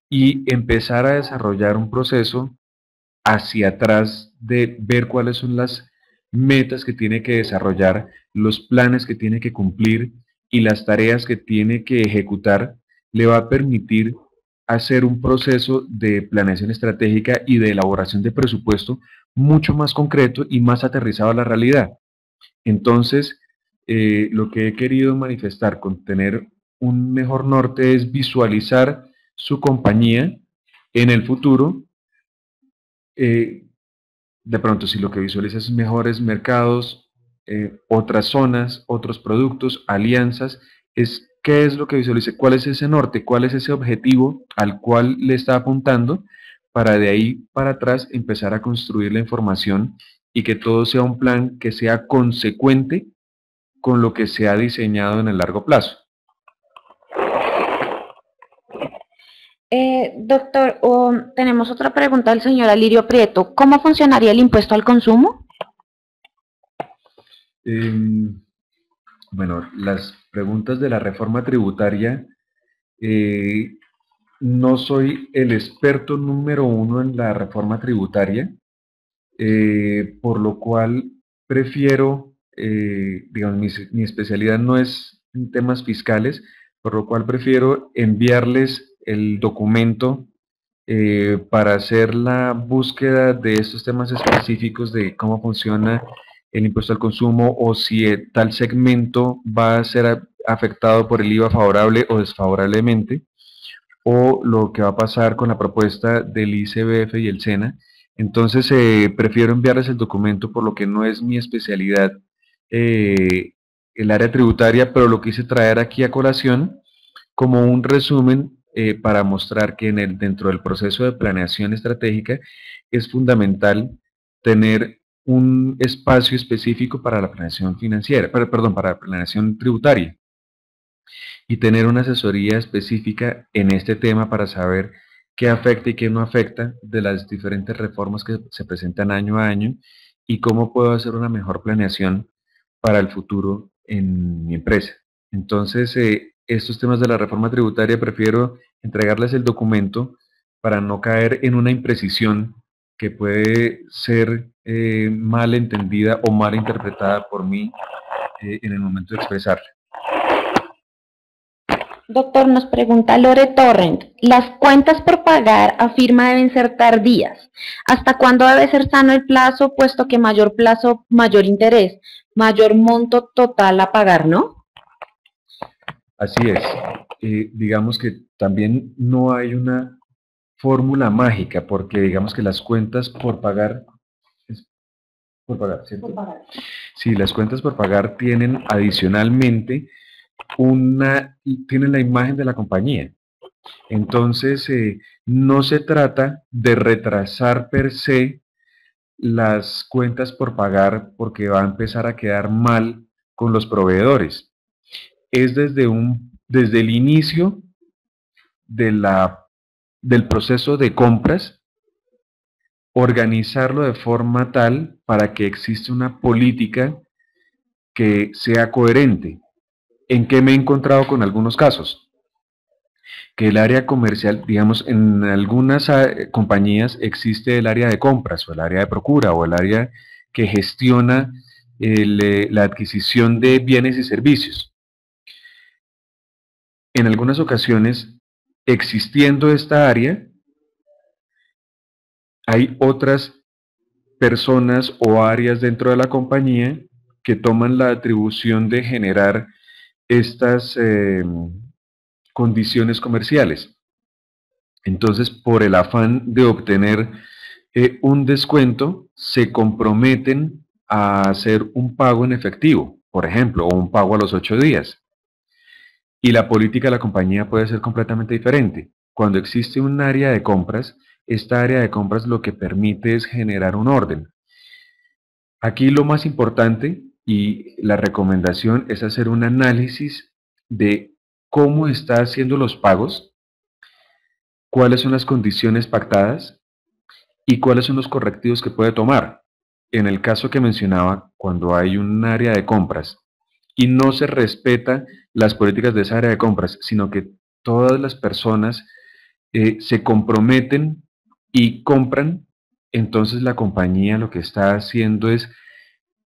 y empezar a desarrollar un proceso hacia atrás de ver cuáles son las metas que tiene que desarrollar, los planes que tiene que cumplir y las tareas que tiene que ejecutar, le va a permitir hacer un proceso de planeación estratégica y de elaboración de presupuesto mucho más concreto y más aterrizado a la realidad. Entonces, lo que he querido manifestar con tener un mejor norte es visualizar su compañía en el futuro. De pronto, si lo que visualizas es mejores mercados, otras zonas, otros productos, alianzas, es qué es lo que visualice, cuál es ese norte, cuál es ese objetivo al cual le está apuntando para de ahí para atrás empezar a construir la información y que todo sea un plan que sea consecuente con lo que se ha diseñado en el largo plazo. Doctor, tenemos otra pregunta del señor Alirio Prieto. ¿Cómo funcionaría el impuesto al consumo? Bueno, las preguntas de la reforma tributaria, no soy el experto número uno en la reforma tributaria, por lo cual prefiero, digamos, mi especialidad no es en temas fiscales, por lo cual prefiero enviarles el documento para hacer la búsqueda de estos temas específicos de cómo funciona el impuesto al consumo o si tal segmento va a ser afectado por el IVA favorable o desfavorablemente, o lo que va a pasar con la propuesta del ICBF y el SENA. Entonces, prefiero enviarles el documento por lo que no es mi especialidad el área tributaria, pero lo quise traer aquí a colación como un resumen para mostrar que dentro del proceso de planeación estratégica es fundamental tener un espacio específico para la planeación financiera, perdón, para la planeación tributaria y tener una asesoría específica en este tema para saber qué afecta y qué no afecta de las diferentes reformas que se presentan año a año y cómo puedo hacer una mejor planeación para el futuro en mi empresa. Entonces, estos temas de la reforma tributaria prefiero entregarles el documento para no caer en una imprecisión que puede ser mal entendida o mal interpretada por mí en el momento de expresarla. Doctor, nos pregunta Lore Torrent, las cuentas por pagar afirma deben ser tardías. ¿Hasta cuándo debe ser sano el plazo, puesto que mayor plazo, mayor interés, mayor monto total a pagar, ¿no? Así es. Digamos que también no hay una fórmula mágica, porque digamos que las cuentas por pagar, ¿cierto? Por pagar. Sí, las cuentas por pagar tienen adicionalmente tienen la imagen de la compañía. Entonces, no se trata de retrasar per se las cuentas por pagar porque va a empezar a quedar mal con los proveedores. Es desde el inicio del proceso de compras, organizarlo de forma tal para que exista una política que sea coherente. ¿En qué me he encontrado con algunos casos? Que el área comercial, digamos, en algunas compañías existe el área de compras o el área de procura o el área que gestiona la adquisición de bienes y servicios. En algunas ocasiones, existiendo esta área, hay otras personas o áreas dentro de la compañía que toman la atribución de generar estas condiciones comerciales. Entonces, por el afán de obtener un descuento, se comprometen a hacer un pago en efectivo, por ejemplo, o un pago a los 8 días. Y la política de la compañía puede ser completamente diferente. Cuando existe un área de compras, esta área de compras lo que permite es generar un orden. Aquí lo más importante y la recomendación es hacer un análisis de cómo está haciendo los pagos, cuáles son las condiciones pactadas y cuáles son los correctivos que puede tomar. En el caso que mencionaba, cuando hay un área de compras y no se respeta las políticas de esa área de compras, sino que todas las personas se comprometen y compran, entonces la compañía lo que está haciendo es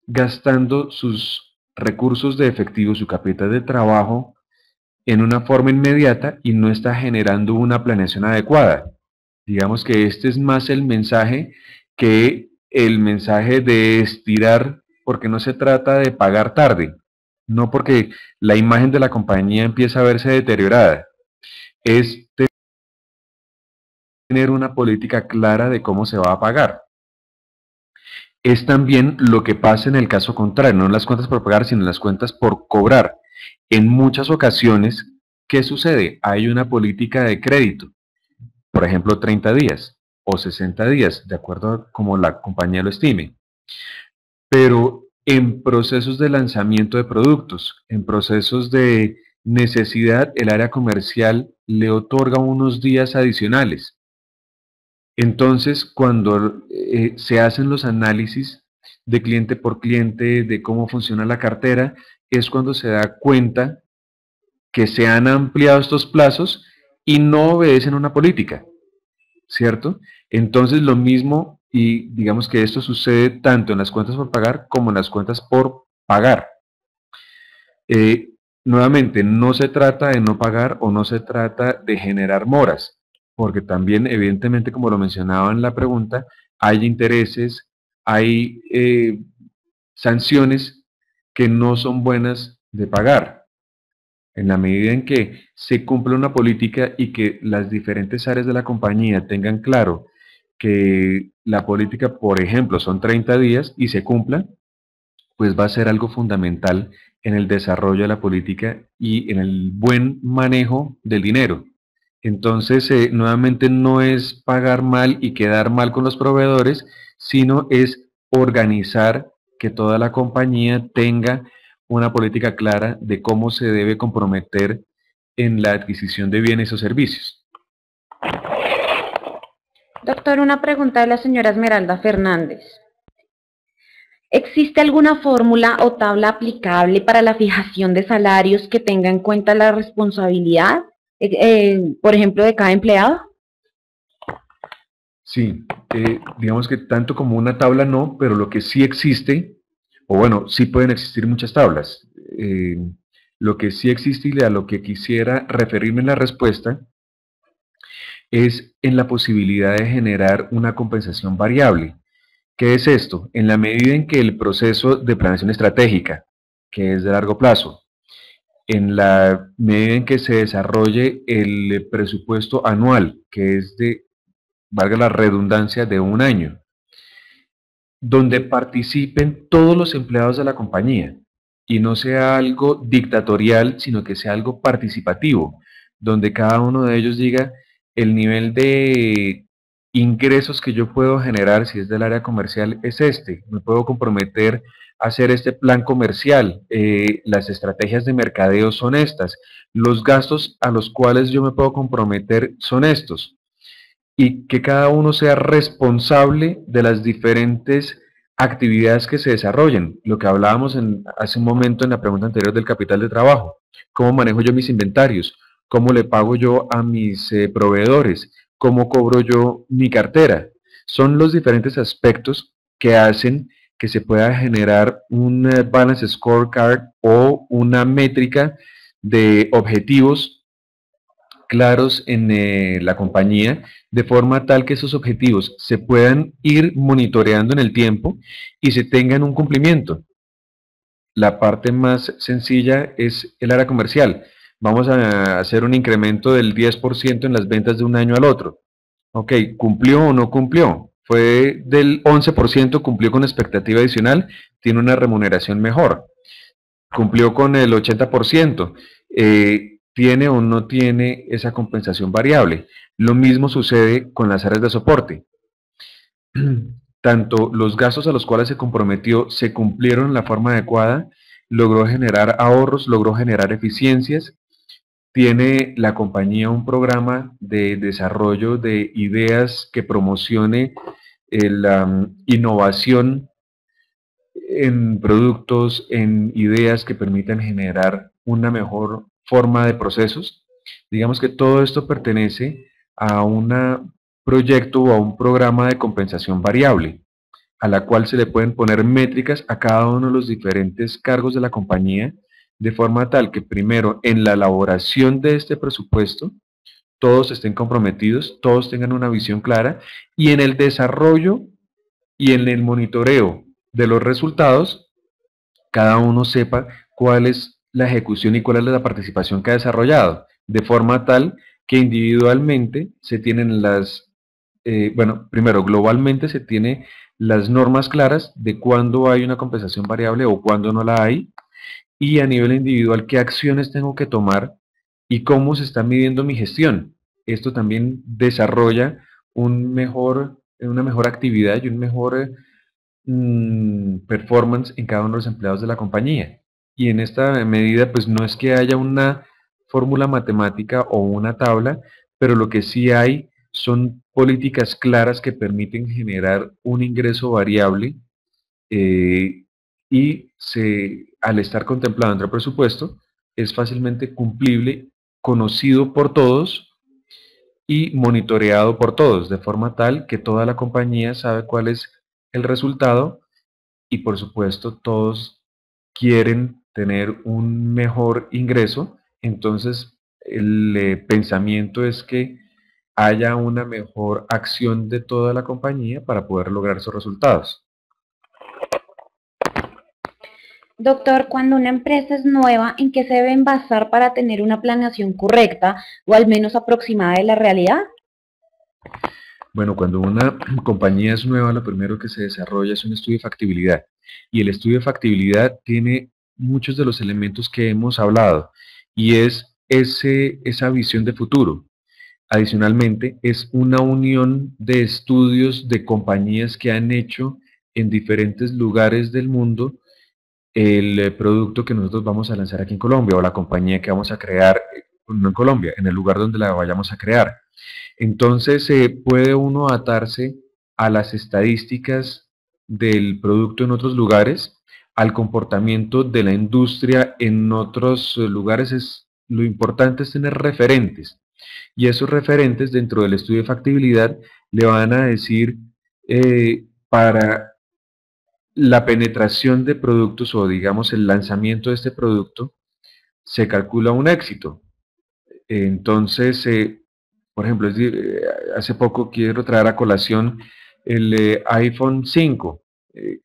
gastando sus recursos de efectivo, su capital de trabajo, en una forma inmediata y no está generando una planeación adecuada. Digamos que este es más el mensaje que el mensaje de estirar, porque no se trata de pagar tarde, no porque la imagen de la compañía empieza a verse deteriorada, es tener una política clara de cómo se va a pagar. Es también lo que pasa en el caso contrario, no en las cuentas por pagar, sino en las cuentas por cobrar. En muchas ocasiones, ¿qué sucede? Hay una política de crédito, por ejemplo, 30 días. o 60 días, de acuerdo a como la compañía lo estime. Pero en procesos de lanzamiento de productos, en procesos de necesidad, el área comercial le otorga unos días adicionales. Entonces, cuando se hacen los análisis de cliente por cliente, de cómo funciona la cartera, es cuando se da cuenta que se han ampliado estos plazos y no obedecen una política, ¿cierto? Entonces, lo mismo, y digamos que esto sucede tanto en las cuentas por pagar como en las cuentas por pagar. Eh, Nuevamente, no se trata de no pagar o no se trata de generar moras, porque también, evidentemente, como lo mencionaba en la pregunta, hay intereses, hay sanciones que no son buenas de pagar. En la medida en que se cumple una política y que las diferentes áreas de la compañía tengan claro que la política, por ejemplo, son 30 días y se cumpla, pues va a ser algo fundamental en el desarrollo de la política y en el buen manejo del dinero. Entonces, nuevamente no es pagar mal y quedar mal con los proveedores, sino es organizar que toda la compañía tenga una política clara de cómo se debe comprometer en la adquisición de bienes o servicios. Doctor, una pregunta de la señora Esmeralda Fernández. ¿Existe alguna fórmula o tabla aplicable para la fijación de salarios que tenga en cuenta la responsabilidad, por ejemplo, de cada empleado? Sí, digamos que tanto como una tabla no, pero lo que sí existe, o bueno, sí pueden existir muchas tablas. Lo que sí existe y a lo que quisiera referirme en la respuesta es en la posibilidad de generar una compensación variable. ¿Qué es esto? En la medida en que el proceso de planeación estratégica, que es de largo plazo, en la medida en que se desarrolle el presupuesto anual, que es de, valga la redundancia, de un año, donde participen todos los empleados de la compañía y no sea algo dictatorial, sino que sea algo participativo, donde cada uno de ellos diga el nivel de ingresos que yo puedo generar si es del área comercial es este, me puedo comprometer a hacer este plan comercial, las estrategias de mercadeo son estas, los gastos a los cuales yo me puedo comprometer son estos y que cada uno sea responsable de las diferentes actividades que se desarrollen. Lo que hablábamos hace un momento en la pregunta anterior del capital de trabajo. ¿Cómo manejo yo mis inventarios? ¿Cómo le pago yo a mis proveedores? ¿Cómo cobro yo mi cartera? Son los diferentes aspectos que hacen que se pueda generar un balance scorecard o una métrica de objetivos claros en la compañía, de forma tal que esos objetivos se puedan ir monitoreando en el tiempo y se tengan un cumplimiento. La parte más sencilla es el área comercial. Vamos a hacer un incremento del 10% en las ventas de un año al otro. Ok, ¿cumplió o no cumplió? Fue del 11%, cumplió con expectativa adicional, tiene una remuneración mejor. Cumplió con el 80%, tiene o no tiene esa compensación variable. Lo mismo sucede con las áreas de soporte. Tanto los gastos a los cuales se comprometió se cumplieron en la forma adecuada, logró generar ahorros, logró generar eficiencias, tiene la compañía un programa de desarrollo de ideas que promocione la innovación en productos, en ideas que permitan generar una mejor forma de procesos. Digamos que todo esto pertenece a un proyecto o a un programa de compensación variable, a la cual se le pueden poner métricas a cada uno de los diferentes cargos de la compañía, de forma tal que primero en la elaboración de este presupuesto todos estén comprometidos, todos tengan una visión clara y en el desarrollo y en el monitoreo de los resultados, cada uno sepa cuál es la ejecución y cuál es la participación que ha desarrollado, de forma tal que individualmente se tienen bueno, primero, globalmente se tiene las normas claras de cuándo hay una compensación variable o cuándo no la hay, y a nivel individual qué acciones tengo que tomar y cómo se está midiendo mi gestión. Esto también desarrolla una mejor actividad y un mejor performance en cada uno de los empleados de la compañía. Y en esta medida, pues no es que haya una fórmula matemática o una tabla, pero lo que sí hay son políticas claras que permiten generar un ingreso variable y al estar contemplado dentro del presupuesto, es fácilmente cumplible, conocido por todos y monitoreado por todos, de forma tal que toda la compañía sabe cuál es el resultado y por supuesto todos quieren tener un mejor ingreso, entonces el pensamiento es que haya una mejor acción de toda la compañía para poder lograr esos resultados. Doctor, cuando una empresa es nueva, ¿en qué se debe basar para tener una planeación correcta o al menos aproximada de la realidad? Bueno, cuando una compañía es nueva, lo primero que se desarrolla es un estudio de factibilidad. Y el estudio de factibilidad tiene muchos de los elementos que hemos hablado y es esa visión de futuro. Adicionalmente, es una unión de estudios de compañías que han hecho en diferentes lugares del mundo el producto que nosotros vamos a lanzar aquí en Colombia o la compañía que vamos a crear, no en Colombia, en el lugar donde la vayamos a crear. Entonces, puede uno atarse a las estadísticas del producto en otros lugares, al comportamiento de la industria en otros lugares. Lo importante es tener referentes y esos referentes dentro del estudio de factibilidad le van a decir para la penetración de productos o digamos el lanzamiento de este producto se calcula un éxito. Entonces, por ejemplo, hace poco quiero traer a colación el iPhone 5.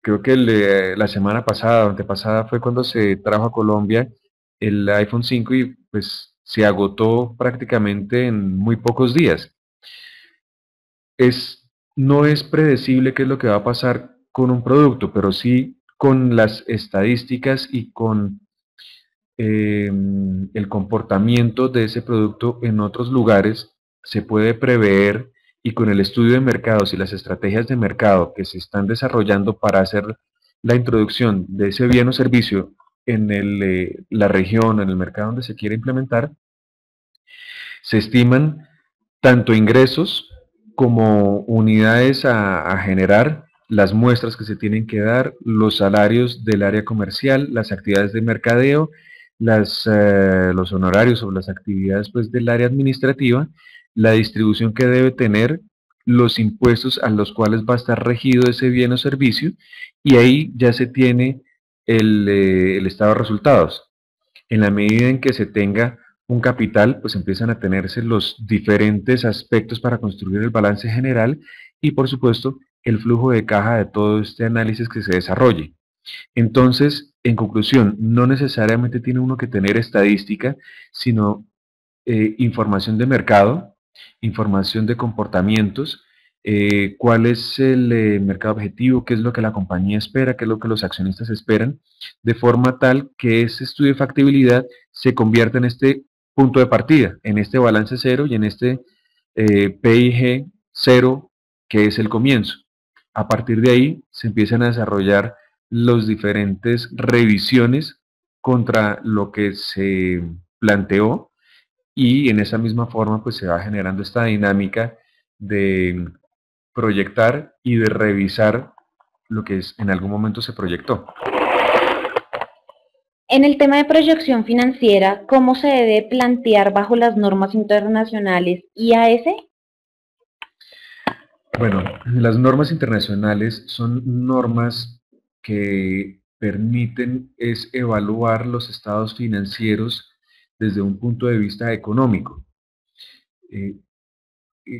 Creo que la semana pasada o antepasada fue cuando se trajo a Colombia el iPhone 5 y pues se agotó prácticamente en muy pocos días. No es predecible qué es lo que va a pasar con un producto, pero sí con las estadísticas y con el comportamiento de ese producto en otros lugares se puede prever y con el estudio de mercados y las estrategias de mercado que se están desarrollando para hacer la introducción de ese bien o servicio en la región, en el mercado donde se quiere implementar, se estiman tanto ingresos como unidades a generar, las muestras que se tienen que dar, los salarios del área comercial, las actividades de mercadeo, los honorarios o las actividades pues, del área administrativa, la distribución que debe tener, los impuestos a los cuales va a estar regido ese bien o servicio, y ahí ya se tiene el estado de resultados. En la medida en que se tenga un capital, pues empiezan a tenerse los diferentes aspectos para construir el balance general y, por supuesto, el flujo de caja de todo este análisis que se desarrolle. Entonces, en conclusión, no necesariamente tiene uno que tener estadística, sino información de mercado, información de comportamientos, cuál es el mercado objetivo, qué es lo que la compañía espera, qué es lo que los accionistas esperan, de forma tal que ese estudio de factibilidad se convierta en este punto de partida, en este balance cero y en este PIG cero, que es el comienzo. A partir de ahí se empiezan a desarrollar los diferentes revisiones contra lo que se planteó y en esa misma forma pues se va generando esta dinámica de proyectar y de revisar lo que en algún momento se proyectó. En el tema de proyección financiera, ¿cómo se debe plantear bajo las normas internacionales IAS? Bueno, las normas internacionales son normas que permiten evaluar los estados financieros desde un punto de vista económico.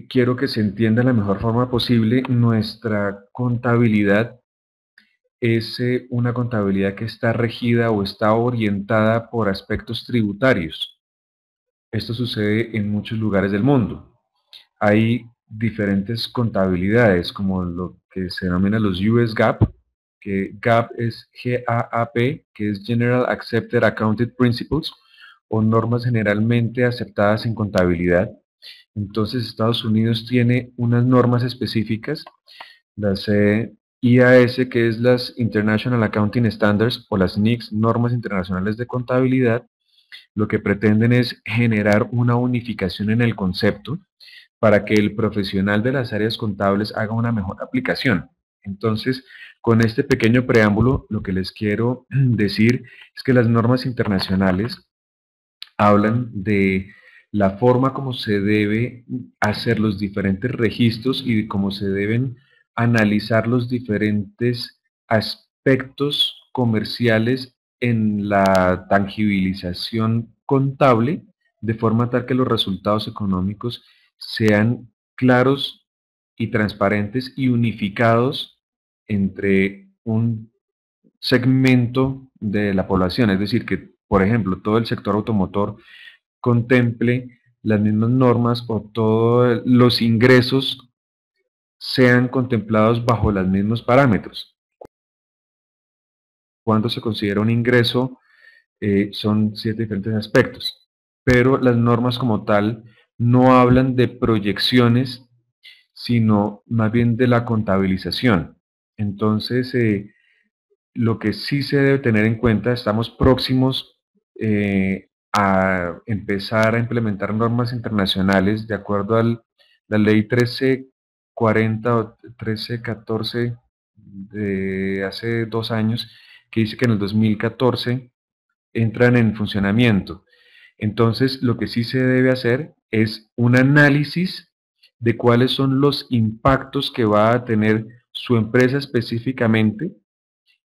Quiero que se entienda de la mejor forma posible. Nuestra contabilidad es una contabilidad que está regida o está orientada por aspectos tributarios. Esto sucede en muchos lugares del mundo. Hay diferentes contabilidades, como lo que se denomina los US GAAP, que GAAP es GAAP, que es General Accepted Accounting Principles, o normas generalmente aceptadas en contabilidad. Entonces Estados Unidos tiene unas normas específicas, las IAS, que es las International Accounting Standards, o las NICS, Normas Internacionales de Contabilidad. Lo que pretenden es generar una unificación en el concepto para que el profesional de las áreas contables haga una mejor aplicación. Entonces, con este pequeño preámbulo, lo que les quiero decir es que las normas internacionales hablan de la forma como se debe hacer los diferentes registros y de cómo se deben analizar los diferentes aspectos comerciales en la tangibilización contable, de forma tal que los resultados económicos sean claros y transparentes y unificados entre un segmento de la población. Es decir, que, por ejemplo, todo el sector automotor contemple las mismas normas, o todos los ingresos sean contemplados bajo los mismos parámetros. Cuando se considera un ingreso, son 7 diferentes aspectos, pero las normas como tal no hablan de proyecciones, sino más bien de la contabilización. Entonces, lo que sí se debe tener en cuenta, estamos próximos a empezar a implementar normas internacionales de acuerdo a la ley 1340 o 1314 de hace 2 años, que dice que en el 2014 entran en funcionamiento. Entonces, lo que sí se debe hacer es un análisis de cuáles son los impactos que va a tener su empresa específicamente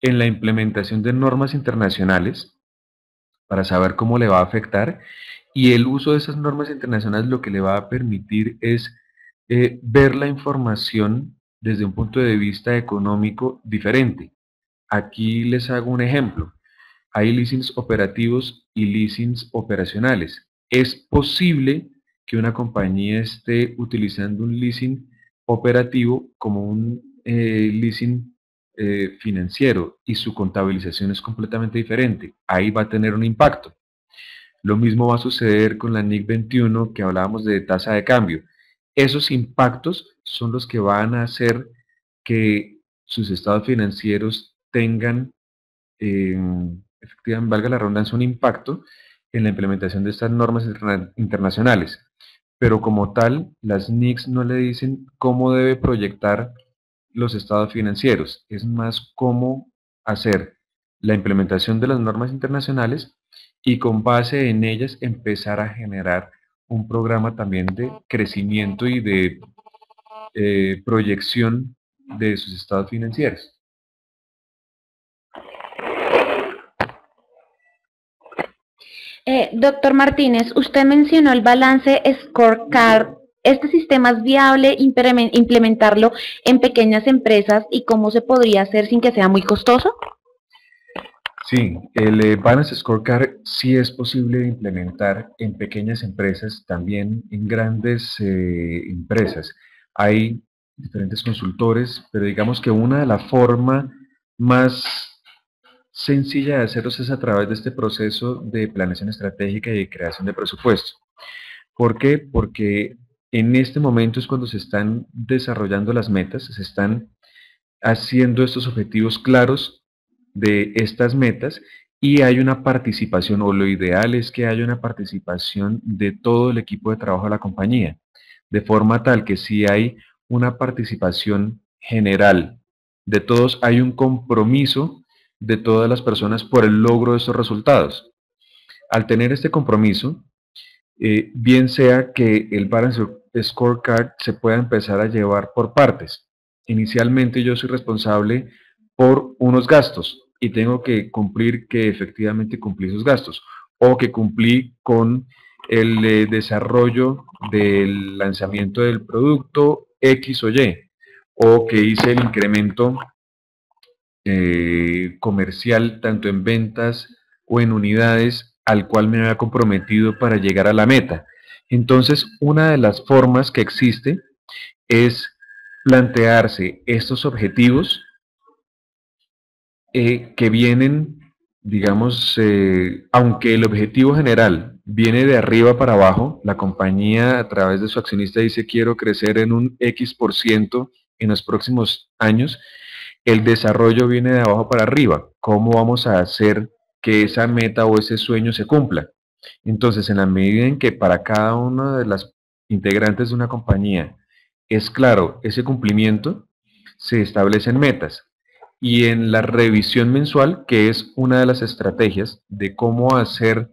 en la implementación de normas internacionales, para saber cómo le va a afectar, y el uso de esas normas internacionales lo que le va a permitir es ver la información desde un punto de vista económico diferente. Aquí les hago un ejemplo. Hay leasings operativos y leasings operacionales. Es posible que una compañía esté utilizando un leasing operativo como un leasing financiero, y su contabilización es completamente diferente. Ahí va a tener un impacto. Lo mismo va a suceder con la NIC 21, que hablábamos de tasa de cambio. Esos impactos son los que van a hacer que sus estados financieros tengan, efectivamente, valga la redundancia, un impacto en la implementación de estas normas internacionales. Pero como tal, las NICs no le dicen cómo debe proyectar los estados financieros, es más cómo hacer la implementación de las normas internacionales y con base en ellas empezar a generar un programa también de crecimiento y de proyección de sus estados financieros. Doctor Martínez, usted mencionó el balance scorecard. ¿Este sistema es viable implementarlo en pequeñas empresas y cómo se podría hacer sin que sea muy costoso? Sí, el Balance Scorecard sí es posible implementar en pequeñas empresas, también en grandes empresas. Hay diferentes consultores, pero digamos que una de las formas más sencilla de hacerlos es a través de este proceso de planeación estratégica y de creación de presupuesto. ¿Por qué? Porque en este momento es cuando se están desarrollando las metas, se están haciendo estos objetivos claros de estas metas, y hay una participación, o lo ideal es que haya una participación de todo el equipo de trabajo de la compañía, de forma tal que si hay una participación general de todos, hay un compromiso de todas las personas por el logro de estos resultados. Al tener este compromiso, bien sea que el Balance Scorecard se pueda empezar a llevar por partes. Inicialmente yo soy responsable por unos gastos y tengo que cumplir que efectivamente cumplí esos gastos, o que cumplí con el desarrollo del lanzamiento del producto X o Y, o que hice el incremento comercial tanto en ventas o en unidades al cual me había comprometido para llegar a la meta. Entonces, una de las formas que existe es plantearse estos objetivos que vienen digamos, aunque el objetivo general viene de arriba para abajo, la compañía a través de su accionista dice quiero crecer en un X% en los próximos años, el desarrollo viene de abajo para arriba. ¿Cómo vamos a hacer que esa meta o ese sueño se cumpla? Entonces, en la medida en que para cada una de las integrantes de una compañía es claro ese cumplimiento, se establecen metas. Y en la revisión mensual, que es una de las estrategias de cómo hacer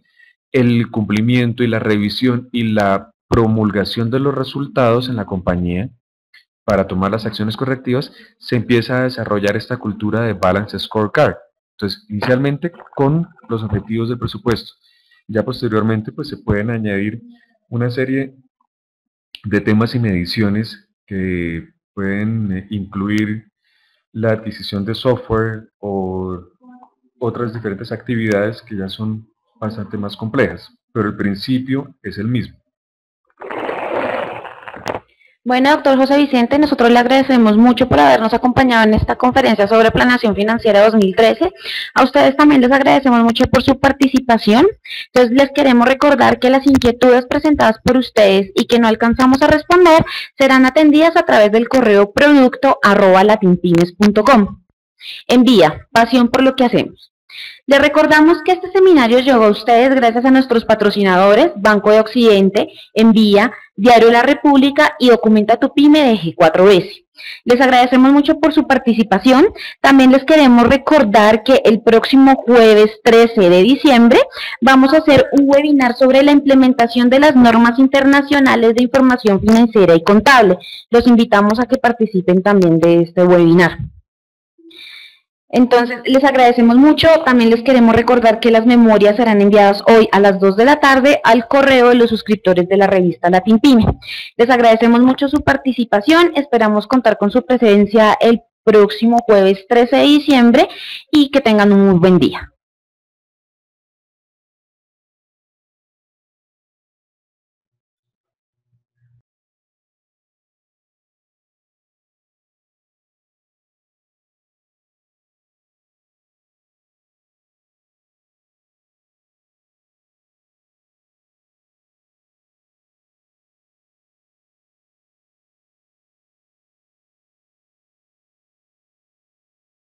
el cumplimiento y la revisión y la promulgación de los resultados en la compañía para tomar las acciones correctivas, se empieza a desarrollar esta cultura de Balance Scorecard. Entonces, inicialmente con los objetivos del presupuesto. Ya posteriormente, pues se pueden añadir una serie de temas y mediciones que pueden incluir la adquisición de software o otras diferentes actividades que ya son bastante más complejas, pero el principio es el mismo. Bueno, doctor José Vicente, nosotros le agradecemos mucho por habernos acompañado en esta conferencia sobre planeación financiera 2013. A ustedes también les agradecemos mucho por su participación. Entonces, les queremos recordar que las inquietudes presentadas por ustedes y que no alcanzamos a responder serán atendidas a través del correo producto@latinpymes.com. Envía, pasión por lo que hacemos. Les recordamos que este seminario llegó a ustedes gracias a nuestros patrocinadores, Banco de Occidente, Envía, Diario La República y Documenta tu Pyme de G4S. Les agradecemos mucho por su participación. También les queremos recordar que el próximo jueves 13 de diciembre vamos a hacer un webinar sobre la implementación de las normas internacionales de información financiera y contable. Los invitamos a que participen también de este webinar. Entonces, les agradecemos mucho. También les queremos recordar que las memorias serán enviadas hoy a las 2 de la tarde al correo de los suscriptores de la revista Latin Pyme. Les agradecemos mucho su participación. Esperamos contar con su presencia el próximo jueves 13 de diciembre y que tengan un muy buen día.